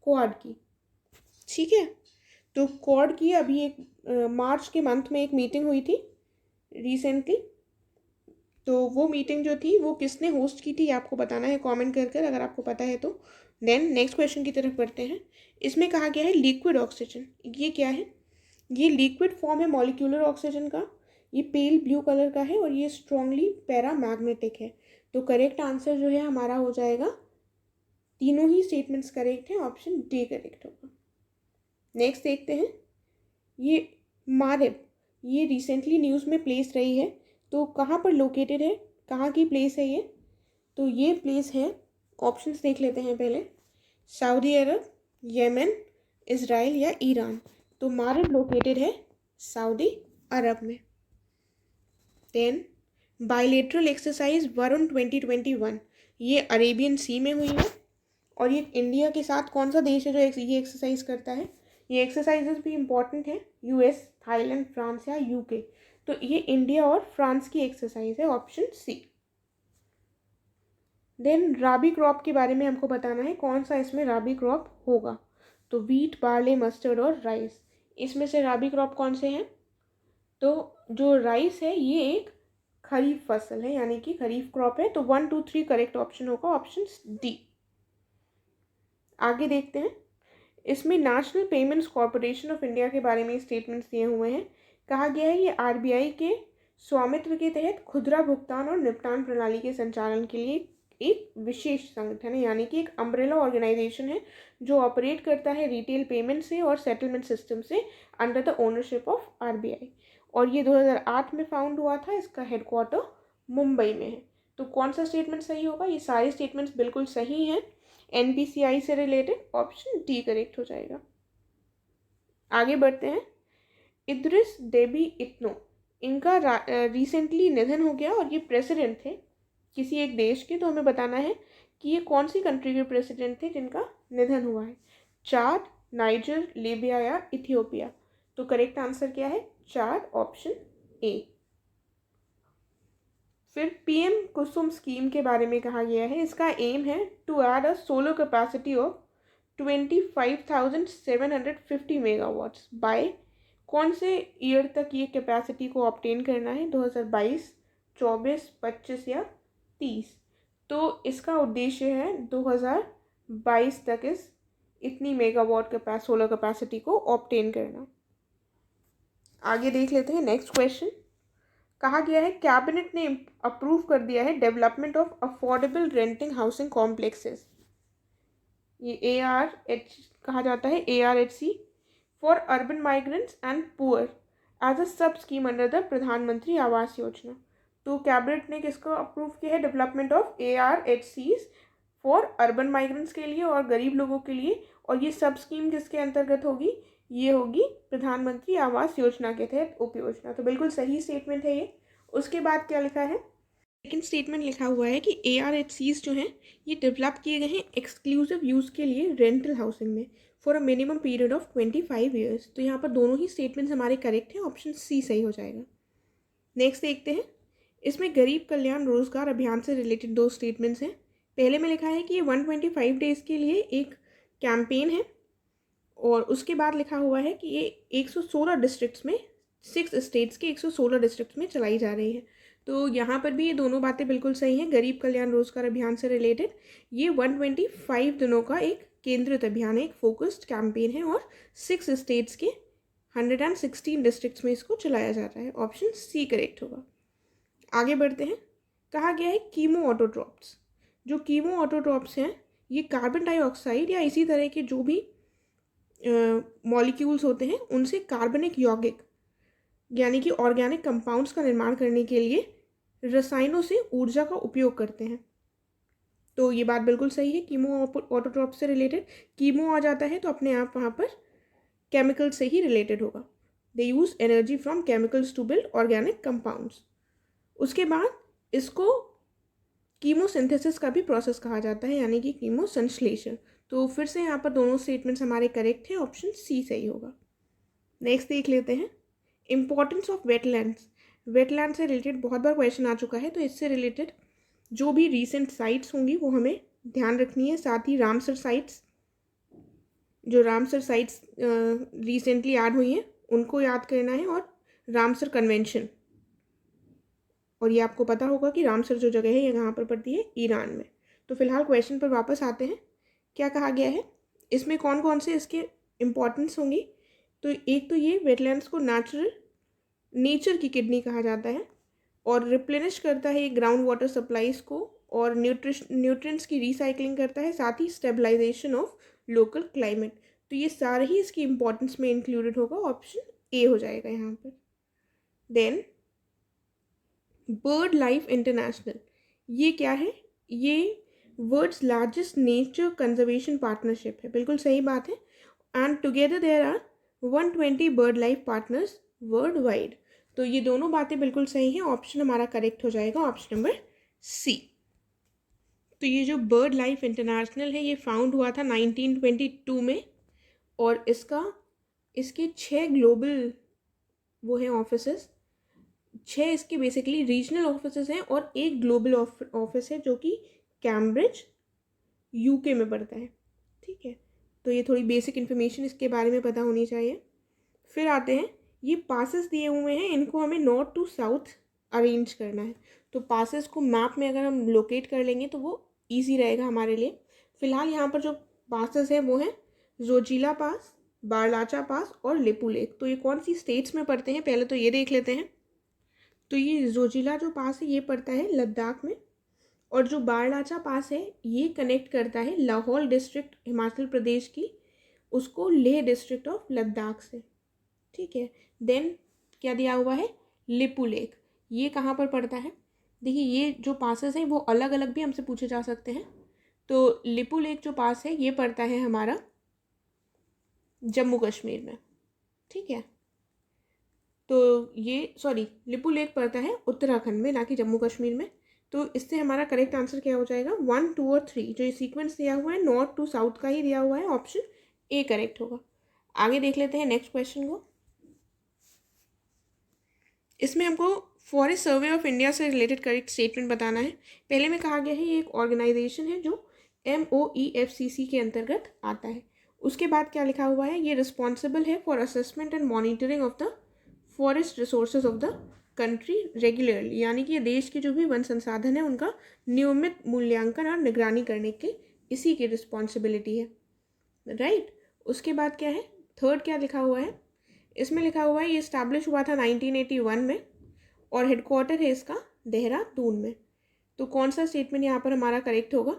क्वाड की। ठीक है, तो क्वाड की अभी एक मार्च के मंथ में एक मीटिंग हुई थी रिसेंटली। तो वो मीटिंग जो थी वो किसने होस्ट की थी आपको बताना है कमेंट कर अगर आपको पता है तो। देन नेक्स्ट क्वेश्चन की तरफ बढ़ते हैं। इसमें कहा गया है लिक्विड ऑक्सीजन, ये क्या है? ये लिक्विड फॉर्म है मॉलिक्यूलर ऑक्सीजन का, ये पेल ब्लू कलर का है और ये स्ट्रांगली पैरामैग्नेटिक है। तो करेक्ट आंसर जो है हमारा हो जाएगा, तीनों ही स्टेटमेंट्स करेक्ट हैं, ऑप्शन डी करेक्ट होगा। नेक्स्ट देखते हैं, ये मारिब, ये रिसेंटली न्यूज़ में प्लेस रही है, तो कहाँ पर लोकेटेड है, कहाँ की प्लेस है ये? तो ये प्लेस है, ऑप्शंस देख लेते हैं पहले, सऊदी अरब, येमेन, इज़राइल या ईरान। तो मारिब लोकेटेड है सऊदी अरब में। देन बायलेटरल एक्सरसाइज वरुण 2021, ये अरेबियन सी में हुई है और ये इंडिया के साथ कौन सा देश है जो ये एक्सरसाइज करता है? ये एक्सरसाइजेस भी इंपॉर्टेंट है, यूएस, थाईलैंड, फ्रांस या यूके। तो ये इंडिया और फ्रांस की एक्सरसाइज है, ऑप्शन सी। देन राबी क्रॉप के बारे में हमको बताना है, कौन सा इसमें राबी क्रॉप होगा? तो वीट, बार्ले, मस्टर्ड और राइस, इसमें से राबी क्रॉप कौन से हैं? तो जो राइस है ये एक खरीफ फसल है, यानी कि खरीफ क्रॉप है। तो 1, 2, 3 करेक्ट ऑप्शन होगा, ऑप्शन डी। आगे देखते हैं, इसमें national payments corporation of India के बारे में स्टेटमेंट्स दिए हुए हैं। कहा गया है ये आरबीआई के स्वामित्व के तहत खुदरा भुगतान और निपटान प्रणाली के संचालन के लिए एक विशेष संगठन है, यानी कि एक अम्ब्रेला ऑर्गेनाइजेशन है जो ऑपरेट करता है रिटेल पेमेंट से और सेटलमेंट सिस्टम से under the ownership of RBI. और ये 2008 में फाउंड हुआ था, इसका हेडक्वार्टर मुंबई में है। तो कौन सा स्टेटमेंट सही होगा? ये सारे स्टेटमेंट्स बिल्कुल सही हैं, एनपीसीआई से रिलेटेड, ऑप्शन डी करेक्ट हो जाएगा। आगे बढ़ते हैं, इद्रिस डेबी इत्नो, इनका रिसेंटली निधन हो गया और ये प्रेसिडेंट थे किसी एक देश के। तो हमें बताना है कि ये कौन सी कंट्री के प्रेसिडेंट थे जिनका निधन हुआ है? चाद, नाइजर, लीबिया या इथियोपिया। तो करेक्ट आंसर क्या है? चाद, ऑप्शन ए। फिर पीएम कुसुम स्कीम के बारे में कहा गया है, इसका एम है to add a solar capacity of 25,750 megawatts by कौन से ईयर तक ये कैपेसिटी को ऑब्टेन करना है? 2022, 24, 25 या 30। तो इसका उद्देश्य है 2022 तक इतनी मेगावाट सोलर कैपेसिटी को ऑब्टेन करना। आगे देख लेते हैं नेक्स्ट क्वेश्चन। कहा गया है कैबिनेट ने अप्रूव कर दिया है development of affordable renting housing complexes, ये ARH कहा जाता है, ARHC for urban migrants and poor as a sub scheme under the प्रधानमंत्री आवास योजना। तो कैबिनेट ने किसको अप्रूव किया है? Development of ARHCs for urban migrants के लिए और गरीब लोगों के लिए। और ये सब स्कीम किसके अंतर्गत होगी? ये होगी प्रधानमंत्री आवास योजना के तहत उपयोजना। तो बिल्कुल सही स्टेटमेंट है ये। उसके बाद क्या लिखा है? सेकेंड स्टेटमेंट लिखा हुआ है कि ARHCs जो हैं ये डेवलप किए गए हैं एक्सक्लूसिव यूज़ के लिए रेंटल हाउसिंग में for a minimum period of 25 years. तो यहाँ पर दोनों ही स्टेटमेंट्स हमारे करेक्ट हैं, ऑप्शन सी सही हो जाएगा। नेक्स्ट देखते हैं, इसमें गरीब कल्याण रोजगार अभियान से रिलेटेड 2 स्टेटमेंट्स हैं। पहले में लिखा है कि ये 125 डेज़ के लिए एक कैंपेन है और उसके बाद लिखा हुआ है कि ये 116 डिस्ट्रिक्ट्स में 6 स्टेट्स के 116 डिस्ट्रिक्ट्स में चलाई जा रही है। तो यहाँ पर भी ये दोनों बातें बिल्कुल सही हैं। गरीब कल्याण रोजगार अभियान से रिलेटेड ये 125 दिनों का एक केंद्रित अभियान है, एक फोकस्ड कैंपेन है और 6 स्टेट्स के 116 डिस्ट्रिक्ट्स में इसको चलाया जा रहा है, ऑप्शन सी करेक्ट होगा। आगे बढ़ते हैं, कहा गया है कीमो ऑटोट्रॉप्स, जो कीमो ऑटोट्रॉप्स हैं ये कार्बन डाइऑक्साइड या इसी तरह के जो भी मॉलिक्यूल्स होते हैं उनसे कार्बनिक यौगिक यानी कि ऑर्गेनिक कंपाउंड्स का निर्माण करने के लिए रसायनों से ऊर्जा का उपयोग करते हैं। तो ये बात बिल्कुल सही है। कीमो ऑटोट्रॉप से रिलेटेड कीमो आ जाता है तो अपने आप वहाँ पर केमिकल से ही रिलेटेड होगा। They use energy from chemicals to build organic compounds. उसके बाद इसको कीमोसिंथेसिस का भी प्रोसेस कहा जाता है, यानी कि कीमो संश्लेषण। तो फिर से यहाँ पर दोनों स्टेटमेंट्स हमारे करेक्ट हैं, ऑप्शन सी सही होगा। नेक्स्ट देख लेते हैं, इम्पॉर्टेंस ऑफ वेटलैंड्स। वेटलैंड से रिलेटेड बहुत बार क्वेश्चन आ चुका है, तो इससे रिलेटेड जो भी रीसेंट साइट्स होंगी वो हमें ध्यान रखनी है। साथ ही रामसर साइट्स जो रामसर साइट्स रिसेंटली ऐड हुई हैं उनको याद करना है, और रामसर कन्वेंशन। और ये आपको पता होगा कि रामसर जो जगह है ये कहाँ पर पड़ती है, ईरान में। तो फिलहाल क्वेश्चन पर वापस आते हैं। क्या कहा गया है, इसमें कौन कौन से इसके इम्पॉर्टेंस होंगी। तो एक तो ये वेटलैंड्स को नेचर की किडनी कहा जाता है, और रिप्लेनिश करता है ये ग्राउंड वाटर सप्लाईज को, और न्यूट्रिएंट्स की रिसाइकलिंग करता है, साथ ही स्टेबलाइजेशन ऑफ लोकल क्लाइमेट। तो ये सारे ही इसकी इम्पोर्टेंस में इंक्लूडेड होगा, ऑप्शन ए हो जाएगा यहाँ पर। देन बर्ड लाइफ इंटरनेशनल, ये क्या है, ये world's largest nature conservation partnership है। बिल्कुल सही बात है। And together there are 120 BirdLife partners worldwide. तो ये दोनों बातें बिल्कुल सही हैं, ऑप्शन हमारा करेक्ट हो जाएगा, ऑप्शन नंबर सी। तो ये जो बर्ड लाइफ इंटरनेशनल है ये फाउंड हुआ था 1922 में, और इसके 6 ग्लोबल वो हैं ऑफिसेस, 6 इसके बेसिकली रीजनल ऑफिसेस हैं, और एक ग्लोबल ऑफिस है जो कि कैम्ब्रिज यूके में पड़ता है। ठीक है, तो ये थोड़ी बेसिक इन्फॉर्मेशन इसके बारे में पता होनी चाहिए। फिर आते हैं, ये पासेस दिए हुए हैं, इनको हमें नॉर्थ टू साउथ अरेंज करना है। तो पासेस को मैप में अगर हम लोकेट कर लेंगे तो वो ईजी रहेगा हमारे लिए। फिलहाल यहाँ पर जो पासेस हैं वो हैं जोजिला पास, बारलाचा पास और लिपू लेक। तो ये कौन सी स्टेट्स में पड़ते हैं, पहले तो ये देख लेते हैं। तो ये जोजिला जो पास है ये पड़ता है लद्दाख में, और जो बारलाचा पास है ये कनेक्ट करता है लाहौल डिस्ट्रिक्ट हिमाचल प्रदेश की उसको लेह डिस्ट्रिक्ट ऑफ लद्दाख से। ठीक है, देन क्या दिया हुआ है, लिपू लेक, ये कहाँ पर पड़ता है। देखिए ये जो पासेस हैं वो अलग अलग भी हमसे पूछे जा सकते हैं। तो लिपू लेक जो पास है ये पड़ता है हमारा जम्मू कश्मीर में। ठीक है, तो ये लिपू लेक पड़ता है उत्तराखंड में, ना कि जम्मू कश्मीर में। तो इससे हमारा करेक्ट आंसर क्या हो जाएगा, 1, 2 और 3 जो ये सीक्वेंस दिया हुआ है नॉर्थ टू साउथ का ही दिया हुआ है, ऑप्शन ए करेक्ट होगा। आगे देख लेते हैं नेक्स्ट क्वेश्चन को। इसमें हमको फॉरेस्ट सर्वे ऑफ इंडिया से रिलेटेड करेक्ट स्टेटमेंट बताना है। पहले में कहा गया है ये एक ऑर्गेनाइजेशन है जो MOEFCC के अंतर्गत आता है। उसके बाद क्या लिखा हुआ है, ये रिस्पॉन्सिबल है for assessment and monitoring of the forest resources of the country regularly, यानी कि ये देश के जो भी वन संसाधन है उनका नियमित मूल्यांकन और निगरानी करने के इसी की रिस्पॉन्सिबिलिटी है। राइट, उसके बाद क्या है, थर्ड क्या लिखा हुआ है, इसमें लिखा हुआ है ये इस्टेब्लिश हुआ था 1981 में, और हेडक्वार्टर है इसका देहरादून में। तो कौन सा स्टेटमेंट यहाँ पर हमारा करेक्ट होगा,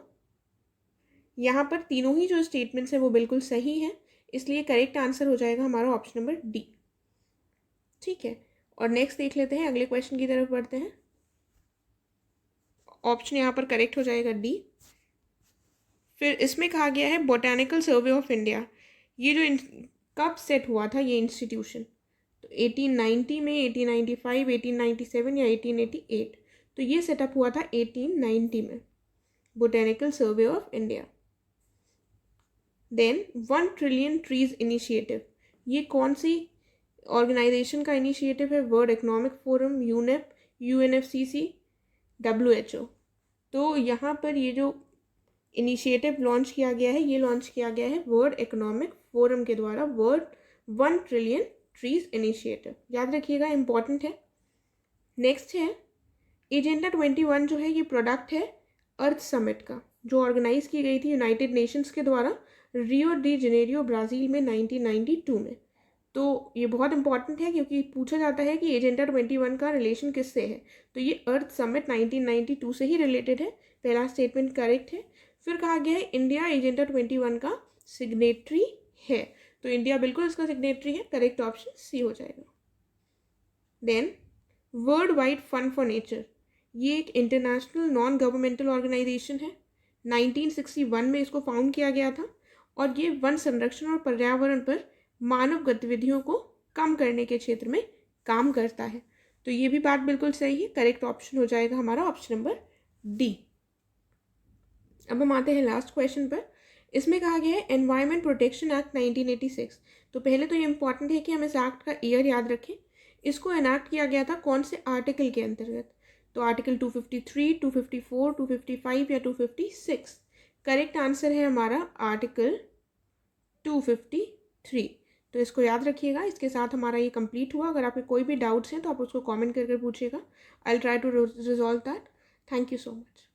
यहाँ पर तीनों ही जो स्टेटमेंट्स हैं वो बिल्कुल सही हैं, इसलिए करेक्ट आंसर हो जाएगा हमारा ऑप्शन नंबर डी। ठीक है, और नेक्स्ट देख लेते हैं, अगले क्वेश्चन की तरफ बढ़ते हैं। ऑप्शन यहाँ पर करेक्ट हो जाएगा डी। फिर इसमें कहा गया है बोटैनिकल सर्वे ऑफ इंडिया, ये जो कब सेट हुआ था ये इंस्टीट्यूशन, तो 1890 में, 1895, 1897 या 1888। तो ये सेटअप हुआ था 1890 में, botanical survey of India. Then 1 trillion trees initiative, ये कौन सी ऑर्गेनाइजेशन का इनिशिएटिव है, world economic forum, UNEP, UNFCC, WHO। तो यहाँ पर ये जो इनिशिएटिव लॉन्च किया गया है ये लॉन्च किया गया है वर्ल्ड इकोनॉमिक फोरम के द्वारा, वर्ल्ड 1 ट्रिलियन ट्रीज इनिशिएटिव, याद रखिएगा, इंपॉर्टेंट है। नेक्स्ट है एजेंडा 21 जो है ये प्रोडक्ट है अर्थ समिट का, जो ऑर्गेनाइज की गई थी यूनाइटेड नेशंस के द्वारा रियो डी जेनेरियो ब्राज़ील में 1992 में। तो ये बहुत इंपॉर्टेंट है क्योंकि पूछा जाता है कि एजेंडा 21 का रिलेशन किससे है, तो ये अर्थ समिट 1992 से ही रिलेटेड है। पहला स्टेटमेंट करेक्ट है। फिर कहा गया है इंडिया एजेंडा 21 का सिग्नेटरी है, तो इंडिया बिल्कुल इसका सिग्नेटरी है, करेक्ट ऑप्शन सी हो जाएगा। Then world wide fund for nature, ये एक इंटरनेशनल नॉन गवर्नमेंटल ऑर्गेनाइजेशन है, 1961 में इसको फाउंड किया गया था, और ये वन संरक्षण और पर्यावरण पर मानव गतिविधियों को कम करने के क्षेत्र में काम करता है। तो ये भी बात बिल्कुल सही है, करेक्ट ऑप्शन हो जाएगा हमारा ऑप्शन नंबर डी। अब हम आते हैं लास्ट क्वेश्चन पर। इसमें कहा गया है एनवायरमेंट प्रोटेक्शन एक्ट 1986। तो पहले तो ये इंपॉर्टेंट है कि हम इस एक्ट का ईयर याद रखें। इसको एनैक्ट किया गया था कौन से आर्टिकल के अंतर्गत, तो आर्टिकल 253, 254, 255 या 256। करेक्ट आंसर है हमारा आर्टिकल 253। तो इसको याद रखिएगा। इसके साथ हमारा ये कंप्लीट हुआ। अगर आपके कोई भी डाउट्स हैं तो आप उसको कमेंट करके पूछिएगा। I will try to resolve that. Thank you so much.